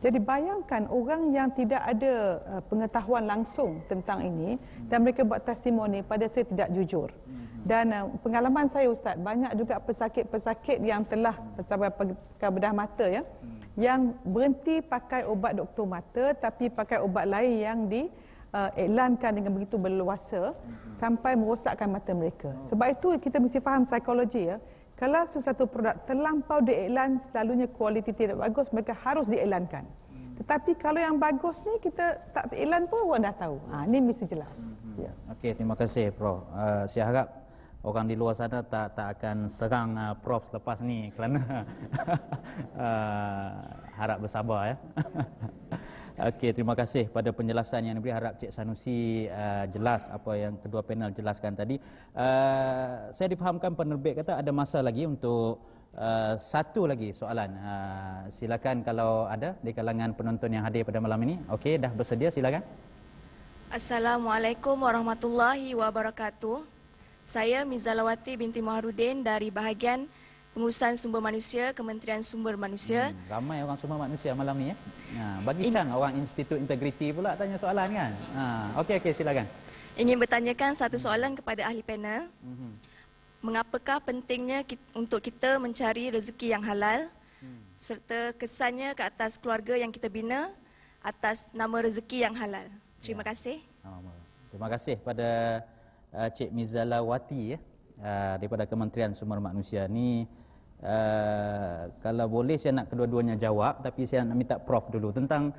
Jadi bayangkan orang yang tidak ada pengetahuan langsung tentang ini dan mereka buat testimoni, pada saya tidak jujur. Dan pengalaman saya Ustaz, banyak juga pesakit-pesakit yang telah bersabab bedah mata ya, yang berhenti pakai obat doktor mata tapi pakai obat lain yang iklankan dengan begitu berleluasa sampai merosakkan mata mereka. Sebab itu kita mesti faham psikologi ya. Kalau sesuatu produk terlampau diiklan, selalunya kualiti tidak bagus, mereka harus diiklankan. Tetapi kalau yang bagus ni kita tak iklan pun orang dah tahu. Ini mesti jelas. Okey, terima kasih Prof. Saya harap orang di luar sana tak akan serang Prof lepas ni kerana harap bersabar ya. Okey, terima kasih pada penjelasan yang diberi. Harap Cik Sanusi jelas apa yang kedua panel jelaskan tadi. Saya difahamkan penerbit kata ada masa lagi untuk satu lagi soalan. Silakan kalau ada di kalangan penonton yang hadir pada malam ini. Okey, dah bersedia, silakan. Assalamualaikum warahmatullahi wabarakatuh. Saya Mizalawati binti Maharudin dari bahagian Pengurusan Sumber Manusia, Kementerian Sumber Manusia. Ramai orang sumber manusia malam ni ya. Bagi Chan orang Institut Integriti pula tanya soalan kan. Okey, silakan. Ingin bertanyakan satu soalan kepada ahli panel. Mengapakah pentingnya untuk kita mencari rezeki yang halal serta kesannya ke atas keluarga yang kita bina atas nama rezeki yang halal? Terima kasih. Terima kasih pada Cik Mizalawati ya, daripada Kementerian Sumber Manusia ni. Kalau boleh saya nak kedua-duanya jawab, tapi saya nak minta Prof dulu tentang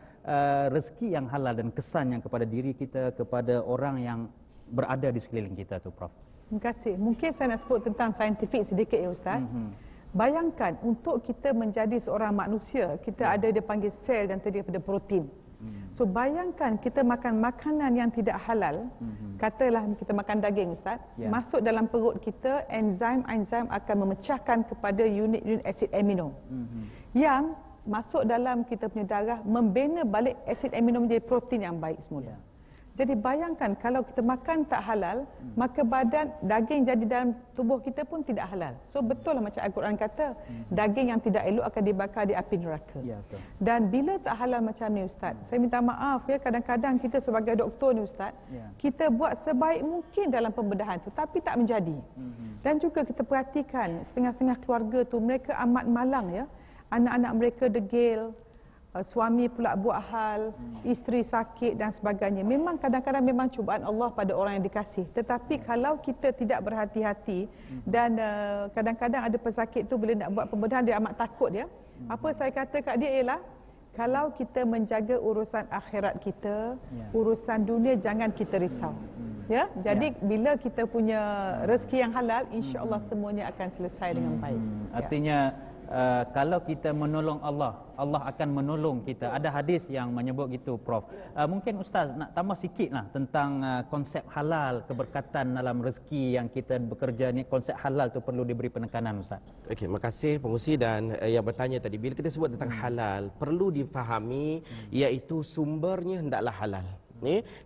rezeki yang halal dan kesannya kepada diri kita, kepada orang yang berada di sekeliling kita tu, Prof. Terima kasih. Mungkin saya nak sebut tentang saintifik sedikit ya Ustaz. Bayangkan untuk kita menjadi seorang manusia, kita ada dia panggil sel dan terdiri daripada protein. So bayangkan kita makan makanan yang tidak halal, katalah kita makan daging Ustaz, masuk dalam perut kita, enzim akan memecahkan kepada unit-unit asid amino yang masuk dalam kita punya darah, membina balik asid amino menjadi protein yang baik semula. Jadi bayangkan kalau kita makan tak halal, maka badan daging jadi dalam tubuh kita pun tidak halal. So betul lah macam Al-Quran kata, daging yang tidak elok akan dibakar di api neraka. Dan bila tak halal macam ni Ustaz, saya minta maaf ya, kadang-kadang kita sebagai doktor ni Ustaz, kita buat sebaik mungkin dalam pembedahan tu tapi tak menjadi. Dan juga kita perhatikan setengah-setengah keluarga tu mereka amat malang ya. Anak-anak mereka degil, suami pula buat hal, isteri sakit dan sebagainya. Memang kadang-kadang memang cubaan Allah pada orang yang dikasih. Tetapi kalau kita tidak berhati-hati dan kadang-kadang ada pesakit tu bila nak buat pembedahan dia amat takut ya. Apa saya kata kat dia ialah kalau kita menjaga urusan akhirat kita, urusan dunia jangan kita risau. Ya, jadi bila kita punya rezeki yang halal, insya-Allah semuanya akan selesai dengan baik. Artinya kalau kita menolong Allah, Allah akan menolong kita. Ada hadis yang menyebut gitu, Prof. Mungkin Ustaz nak tambah sikit lah tentang konsep halal, keberkatan dalam rezeki yang kita bekerja ni. Konsep halal tu perlu diberi penekanan, Ustaz. Okey, terima kasih pengurusi dan yang bertanya tadi. Bila kita sebut tentang halal, perlu difahami iaitu sumbernya hendaklah halal.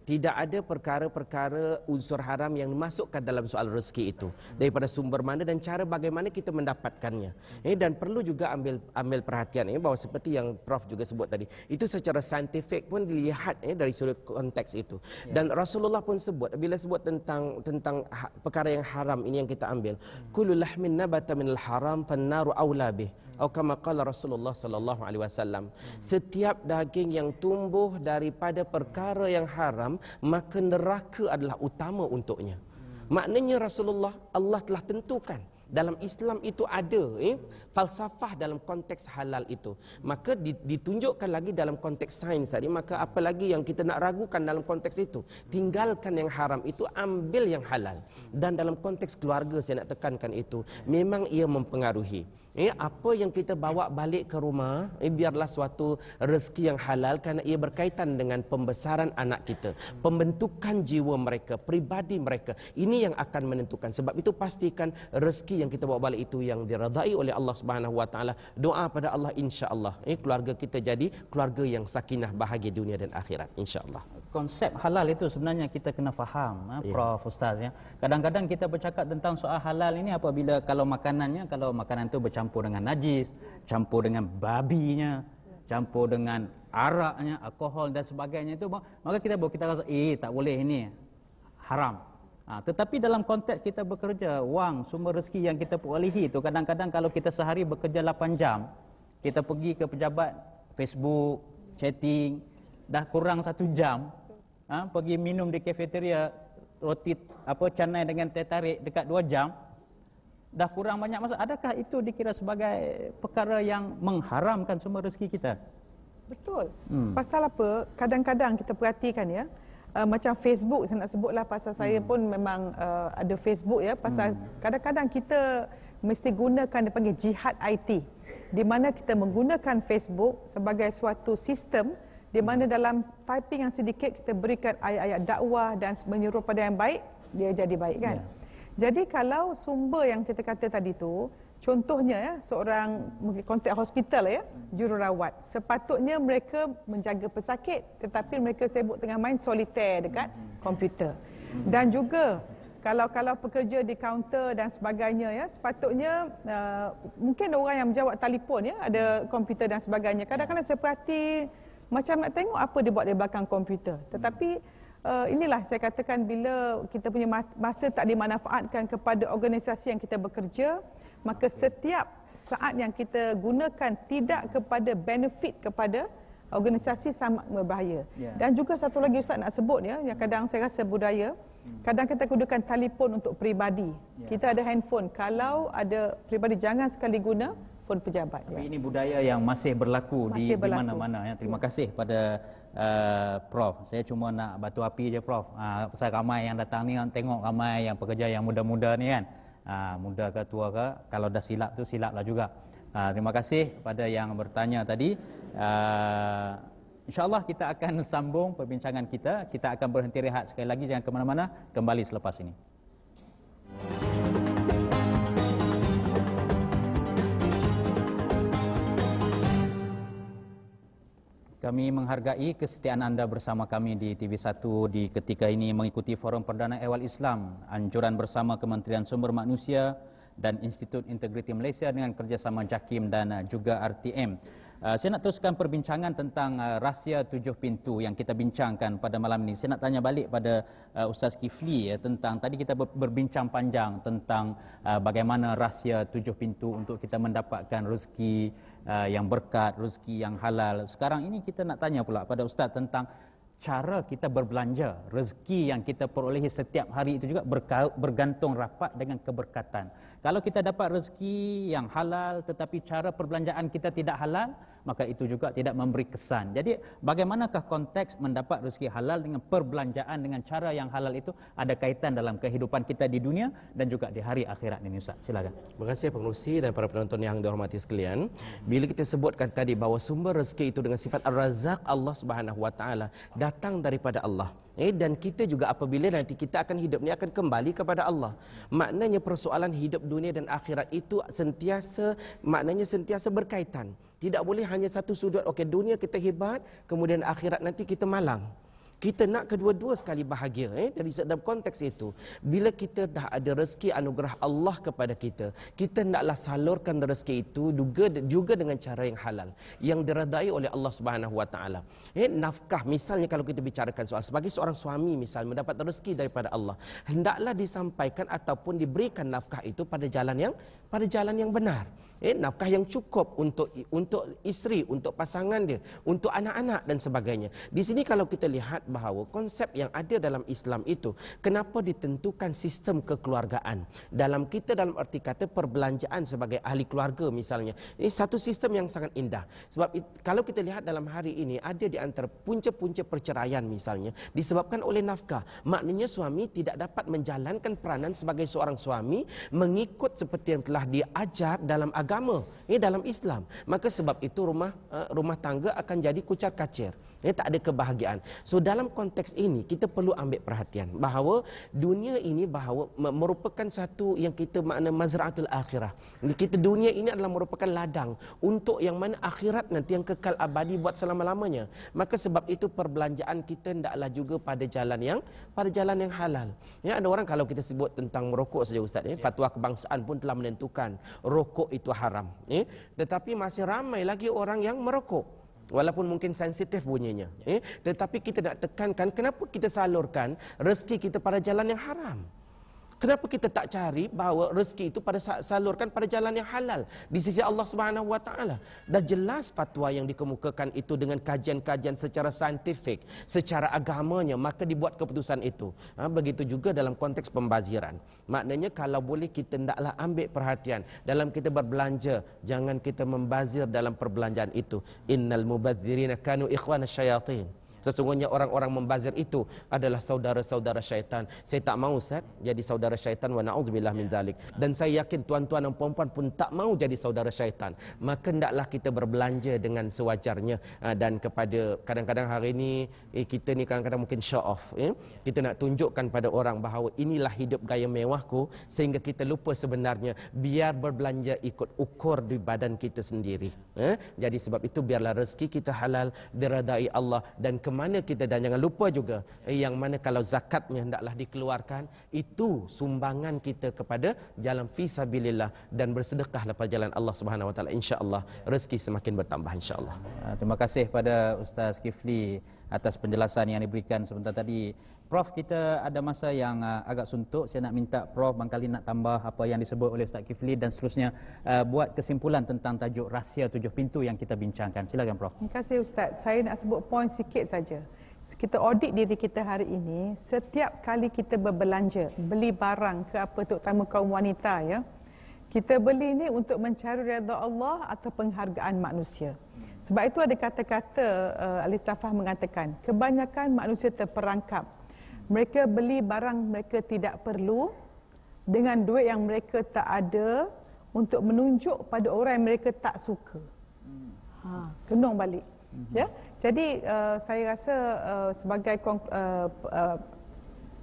Tidak ada perkara-perkara unsur haram yang dimasukkan dalam soal rezeki itu. Daripada sumber mana dan cara bagaimana kita mendapatkannya. Dan perlu juga ambil perhatian bahawa seperti yang Prof juga sebut tadi, itu secara saintifik pun dilihat dari sudut konteks itu. Dan Rasulullah pun sebut, bila sebut tentang perkara yang haram ini yang kita ambil, kullu lahmin nabata minal haram fannaru aula bih. Atau kama qala Rasulullah sallallahu alaihi wasallam, setiap daging yang tumbuh daripada perkara yang haram, maka neraka adalah utama untuknya. Maknanya Rasulullah, Allah telah tentukan dalam Islam itu ada falsafah dalam konteks halal itu. Maka ditunjukkan lagi dalam konteks sains tadi, maka apa lagi yang kita nak ragukan dalam konteks itu? Tinggalkan yang haram itu, ambil yang halal. Dan dalam konteks keluarga saya nak tekankan itu, memang ia mempengaruhi. Apa yang kita bawa balik ke rumah, biarlah suatu rezeki yang halal, kerana ia berkaitan dengan pembesaran anak kita, pembentukan jiwa mereka, pribadi mereka. Ini yang akan menentukan. Sebab itu pastikan rezeki yang kita bawa balik itu yang diredai oleh Allah Subhanahu wa taala. Doa pada Allah, insya-Allah keluarga kita jadi keluarga yang sakinah, bahagia dunia dan akhirat, insya-Allah. Konsep halal itu sebenarnya kita kena faham, Prof, Ustaz ya. Kadang-kadang kita bercakap tentang soal halal ini apabila kalau makanan itu bercampur dengan najis, campur dengan babinya, campur dengan araknya, alkohol dan sebagainya itu, maka kita rasa tak boleh, ini haram. Tetapi dalam konteks kita bekerja, wang, sumber rezeki yang kita perolehi itu, kadang-kadang kalau kita sehari bekerja 8 jam, kita pergi ke pejabat Facebook, chatting, dah kurang 1 jam, pergi minum di kafeteria roti canai dengan teh tarik dekat 2 jam, dah kurang banyak masa. Adakah itu dikira sebagai perkara yang mengharamkan sumber rezeki kita? Betul. Pasal apa? Kadang-kadang kita perhatikan ya, macam Facebook, saya nak sebutlah pasal saya pun memang ada Facebook ya, pasal kadang-kadang kita mesti gunakan, dipanggil jihad IT, di mana kita menggunakan Facebook sebagai suatu sistem di mana dalam typing yang sedikit kita berikan ayat-ayat dakwah dan menyuruh pada yang baik, dia jadi baik kan. Jadi kalau sumber yang kita kata tadi tu, contohnya ya, seorang mungkin konteks hospital ya, jururawat, sepatutnya mereka menjaga pesakit, tetapi mereka sibuk tengah main solitaire dekat komputer. Dan juga kalau pekerja di kaunter dan sebagainya ya, sepatutnya mungkin orang yang menjawab telefon ya, ada komputer dan sebagainya. Kadang-kadang saya perhati macam nak tengok apa dia buat di belakang komputer. Tetapi inilah saya katakan, bila kita punya masa tak dimanfaatkan kepada organisasi yang kita bekerja, maka setiap saat yang kita gunakan tidak kepada benefit kepada organisasi sangat berbahaya. Dan juga satu lagi Ustaz nak sebut ya, yang kadang saya rasa budaya, kadang kita gunakan telefon untuk peribadi. Kita ada handphone, kalau ada peribadi jangan sekali guna pun pejabat. Tapi ini budaya yang masih berlaku di mana-mana ya. Terima kasih pada Prof. Saya cuma nak batu api je Prof. Pasal ramai yang datang ni, tengok ramai yang pekerja yang muda-muda ni kan. Muda ke tua ke, kalau dah silap tu silaplah juga. Terima kasih pada yang bertanya tadi. InsyaAllah kita akan sambung perbincangan kita. Kita akan berhenti rehat sekali lagi, jangan ke mana-mana, kembali selepas ini. Kami menghargai kesetiaan anda bersama kami di TV1 di ketika ini mengikuti Forum Perdana Ehwal Islam, anjuran bersama Kementerian Sumber Manusia dan Institut Integriti Malaysia dengan kerjasama JAKIM dan juga RTM. Saya nak teruskan perbincangan tentang rahsia 7 pintu yang kita bincangkan pada malam ini. Saya nak tanya balik pada Ustaz Kifli ya, tentang tadi kita berbincang panjang tentang bagaimana rahsia 7 pintu untuk kita mendapatkan rezeki yang berkat, rezeki yang halal. Sekarang ini kita nak tanya pula pada Ustaz tentang cara kita berbelanja. Rezeki yang kita perolehi setiap hari itu juga bergantung rapat dengan keberkatan. Kalau kita dapat rezeki yang halal tetapi cara perbelanjaan kita tidak halal, maka itu juga tidak memberi kesan. Jadi bagaimanakah konteks mendapat rezeki halal dengan perbelanjaan dengan cara yang halal itu ada kaitan dalam kehidupan kita di dunia dan juga di hari akhirat ini Ustaz. Silakan. Terima kasih pengerusi dan para penonton yang dihormati sekalian. Bila kita sebutkan tadi bahawa sumber rezeki itu dengan sifat Ar-Razzaq, Allah Subhanahu wa taala, datang daripada Allah. Dan kita juga apabila nanti kita akan hidup ni akan kembali kepada Allah. Maknanya persoalan hidup dunia dan akhirat itu sentiasa berkaitan. Tidak boleh hanya satu sudut, okey dunia kita hebat, kemudian akhirat nanti kita malang. Kita nak kedua-dua sekali bahagia. Dari dalam konteks itu, bila kita dah ada rezeki anugerah Allah kepada kita, kita hendaklah salurkan rezeki itu juga dengan cara yang halal, yang diredai oleh Allah Subhanahu Wa Taala. Nafkah, misalnya kalau kita bicarakan soal sebagai seorang suami misalnya mendapat rezeki daripada Allah, hendaklah disampaikan ataupun diberikan nafkah itu pada jalan yang benar. Nafkah yang cukup untuk isteri, untuk pasangan dia, untuk anak-anak dan sebagainya. Di sini kalau kita lihat bahawa konsep yang ada dalam Islam itu, kenapa ditentukan sistem kekeluargaan dalam arti kata perbelanjaan sebagai ahli keluarga misalnya. Ini satu sistem yang sangat indah. Sebab kalau kita lihat dalam hari ini, ada di antara punca-punca perceraian misalnya disebabkan oleh nafkah. Maknanya suami tidak dapat menjalankan peranan sebagai seorang suami mengikut seperti yang telah diajar dalam agama, dalam Islam. Maka sebab itu rumah tangga akan jadi kucar kacir, tak ada kebahagiaan. So dalam konteks ini kita perlu ambil perhatian bahawa dunia ini merupakan satu yang kita makna mazra'atul akhirah. Kita dunia ini adalah merupakan ladang untuk yang mana akhirat nanti yang kekal abadi buat selama-lamanya. Maka sebab itu perbelanjaan kita hendaklah juga pada jalan yang halal. Ada orang kalau kita sebut tentang merokok saja Ustaz, fatwa kebangsaan pun telah menentukan rokok itu haram. Tetapi masih ramai lagi orang yang merokok. Walaupun mungkin sensitif bunyinya. Tetapi kita nak tekankan kenapa kita salurkan rezeki kita pada jalan yang haram. Kenapa kita tak cari bahawa rezeki itu salurkan pada jalan yang halal di sisi Allah Subhanahu Wa Taala? Dah jelas fatwa yang dikemukakan itu dengan kajian-kajian secara saintifik, secara agamanya, maka dibuat keputusan itu. Begitu juga dalam konteks pembaziran. Maknanya kalau boleh kita hendaklah ambil perhatian dalam kita berbelanja, jangan kita membazir dalam perbelanjaan itu. Innal mubadzirina kanu ikhwana syayatin. Sesungguhnya orang-orang membazir itu adalah saudara-saudara syaitan. Saya tak mahu Ustaz jadi saudara syaitan, wa na'udzubillah min dzalik. Dan saya yakin tuan-tuan dan puan-puan pun tak mahu jadi saudara syaitan. Maka hendaklah kita berbelanja dengan sewajarnya. Dan kepada kadang-kadang hari ini kita ni kadang-kadang mungkin show off. Kita nak tunjukkan pada orang bahawa inilah hidup gaya mewahku, sehingga kita lupa sebenarnya biar berbelanja ikut ukur di badan kita sendiri. Jadi sebab itu biarlah rezeki kita halal, diredai Allah, dan kemana kita, dan jangan lupa juga yang mana kalau zakatnya hendaklah dikeluarkan, itu sumbangan kita kepada jalan fisabilillah, dan bersedekahlah pada jalan Allah Subhanahu Wa Taala. Insya-Allah rezeki semakin bertambah insya-Allah. Terima kasih pada Ustaz Kifli atas penjelasan yang diberikan sebentar tadi. Prof, kita ada masa yang agak suntuk. Saya nak minta Prof barangkali nak tambah apa yang disebut oleh Ustaz Kifli dan seterusnya buat kesimpulan tentang tajuk rahsia 7 pintu yang kita bincangkan. Silakan Prof. Terima kasih Ustaz. Saya nak sebut poin sikit saja. Kita audit diri kita hari ini, setiap kali kita berbelanja, beli barang ke apa, terutama kaum wanita ya, kita beli ni untuk mencari redha Allah atau penghargaan manusia. Sebab itu ada kata-kata Ali Safah mengatakan, kebanyakan manusia terperangkap. Mereka beli barang mereka tidak perlu dengan duit yang mereka tak ada untuk menunjuk pada orang yang mereka tak suka. Kenung balik. Ya. Jadi saya rasa sebagai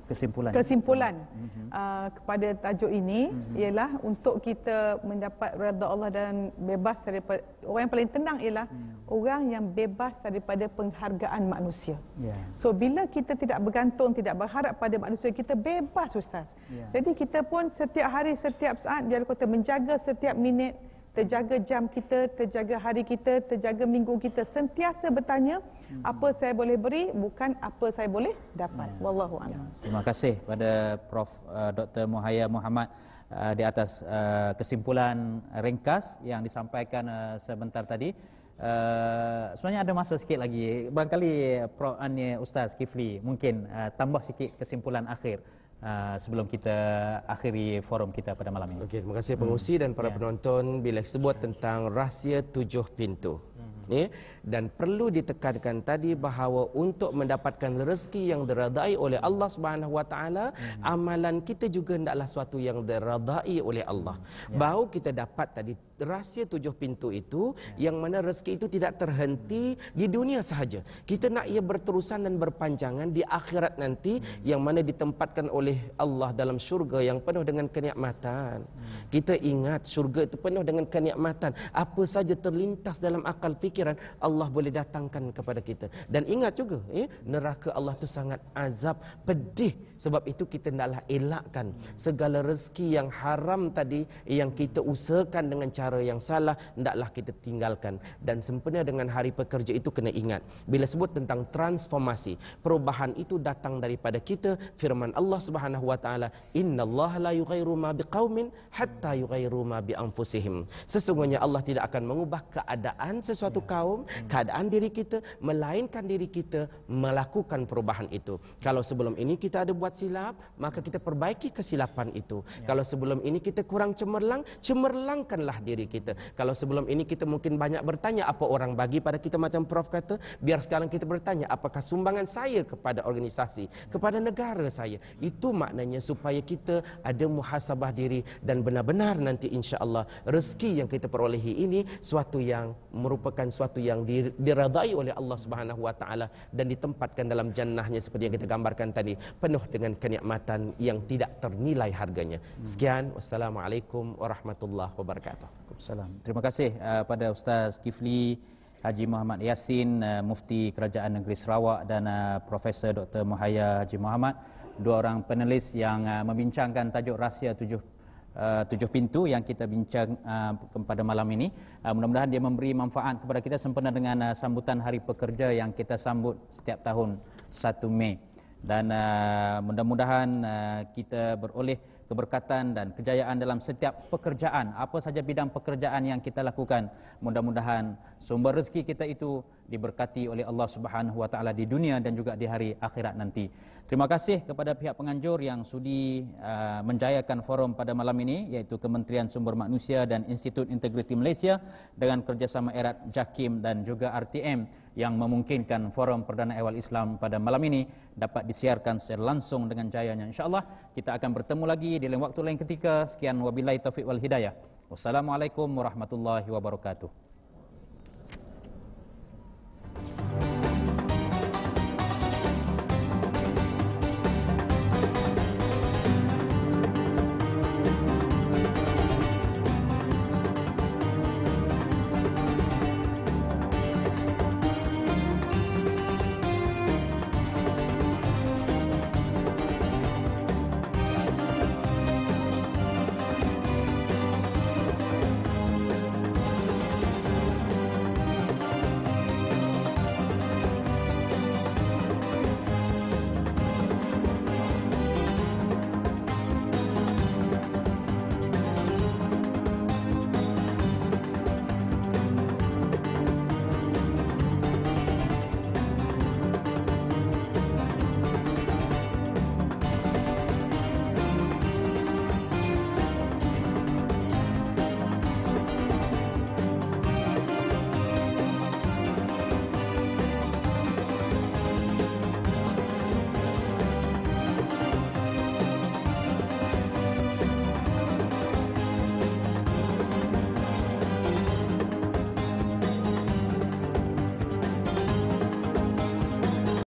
kesimpulan kepada tajuk ini ialah untuk kita mendapat redha Allah dan bebas daripada, orang yang paling tenang ialah orang yang bebas daripada penghargaan manusia. So bila kita tidak bergantung, tidak berharap pada manusia, kita bebas Ustaz. Jadi kita pun setiap hari, setiap saat, biar kata menjaga setiap minit, terjaga jam kita, terjaga hari kita, terjaga minggu kita, sentiasa bertanya apa saya boleh beri, bukan apa saya boleh dapat. Wallahu a'lam. Terima kasih pada Prof Dr. Muhayya Muhammad di atas kesimpulan ringkas yang disampaikan sebentar tadi. Sebenarnya ada masa sikit lagi. Barangkali Prof Ustaz Kifli mungkin tambah sikit kesimpulan akhir sebelum kita akhiri forum kita pada malam ini. Okey, terima kasih pengurusi dan para penonton. Bila sebut tentang rahsia 7 pintu, dan perlu ditekankan tadi bahawa untuk mendapatkan rezeki yang diredai oleh Allah Subhanahu Wa Taala, amalan kita juga hendaklah suatu yang diredai oleh Allah. Baru kita dapat tadi rahsia 7 pintu itu, yang mana rezeki itu tidak terhenti di dunia sahaja. Kita nak ia berterusan dan berpanjangan di akhirat nanti, yang mana ditempatkan oleh Allah dalam syurga yang penuh dengan kenikmatan. Kita ingat syurga itu penuh dengan kenikmatan. Apa saja terlintas dalam akal fikir fikiran, Allah boleh datangkan kepada kita. Dan ingat juga, neraka Allah tu sangat azab, pedih. Sebab itu kita hendaklah elakkan segala rezeki yang haram tadi, yang kita usahakan dengan cara yang salah, hendaklah kita tinggalkan. Dan sempena dengan hari pekerja itu, kena ingat, bila sebut tentang transformasi, perubahan itu datang daripada kita. Firman Allah Subhanahu wa taala, innallaha la yughayyiru ma biqaumin hatta yughayyiru ma bi anfusihim. Sesungguhnya Allah tidak akan mengubah keadaan sesuatu kaum, keadaan diri kita, melainkan diri kita melakukan perubahan itu. Kalau sebelum ini kita ada buat silap, maka kita perbaiki kesilapan itu. Kalau sebelum ini kita kurang cemerlang, cemerlangkanlah diri kita. Kalau sebelum ini kita mungkin banyak bertanya apa orang bagi pada kita, macam Prof kata, biar sekarang kita bertanya apakah sumbangan saya kepada organisasi, kepada negara saya. Itu maknanya supaya kita ada muhasabah diri, dan benar-benar nanti insya-Allah rezeki yang kita perolehi ini suatu yang merupakan suatu yang diradai oleh Allah Subhanahu wa taala, dan ditempatkan dalam jannahnya seperti yang kita gambarkan tadi, penuh dengan kenikmatan yang tidak ternilai harganya. Sekian, wassalamualaikum warahmatullahi wabarakatuh. Waalaikumsalam. Terima kasih pada Ustaz Kifli Haji Muhammad Yasin, Mufti Kerajaan Negeri Sarawak, dan Profesor Dr. Muhaya Haji Muhammad, dua orang panelis yang membincangkan tajuk rahsia tujuh pintu yang kita bincang pada malam ini. Mudah-mudahan dia memberi manfaat kepada kita sempena dengan sambutan Hari Pekerja yang kita sambut setiap tahun 1 Mei. Dan mudah-mudahan kita beroleh keberkatan dan kejayaan dalam setiap pekerjaan, apa saja bidang pekerjaan yang kita lakukan. Mudah-mudahan sumber rezeki kita itu diberkati oleh Allah Subhanahu wa taala di dunia dan juga di hari akhirat nanti. Terima kasih kepada pihak penganjur yang sudi menjayakan forum pada malam ini, iaitu Kementerian Sumber Manusia dan Institut Integriti Malaysia dengan kerjasama erat JAKIM dan juga RTM yang memungkinkan forum Perdana Ehwal Islam pada malam ini dapat disiarkan secara langsung dengan jayanya. InsyaAllah kita akan bertemu lagi di lain waktu lain ketika. Sekian, wabillahi taufiq wal hidayah. Wassalamualaikum warahmatullahi wabarakatuh.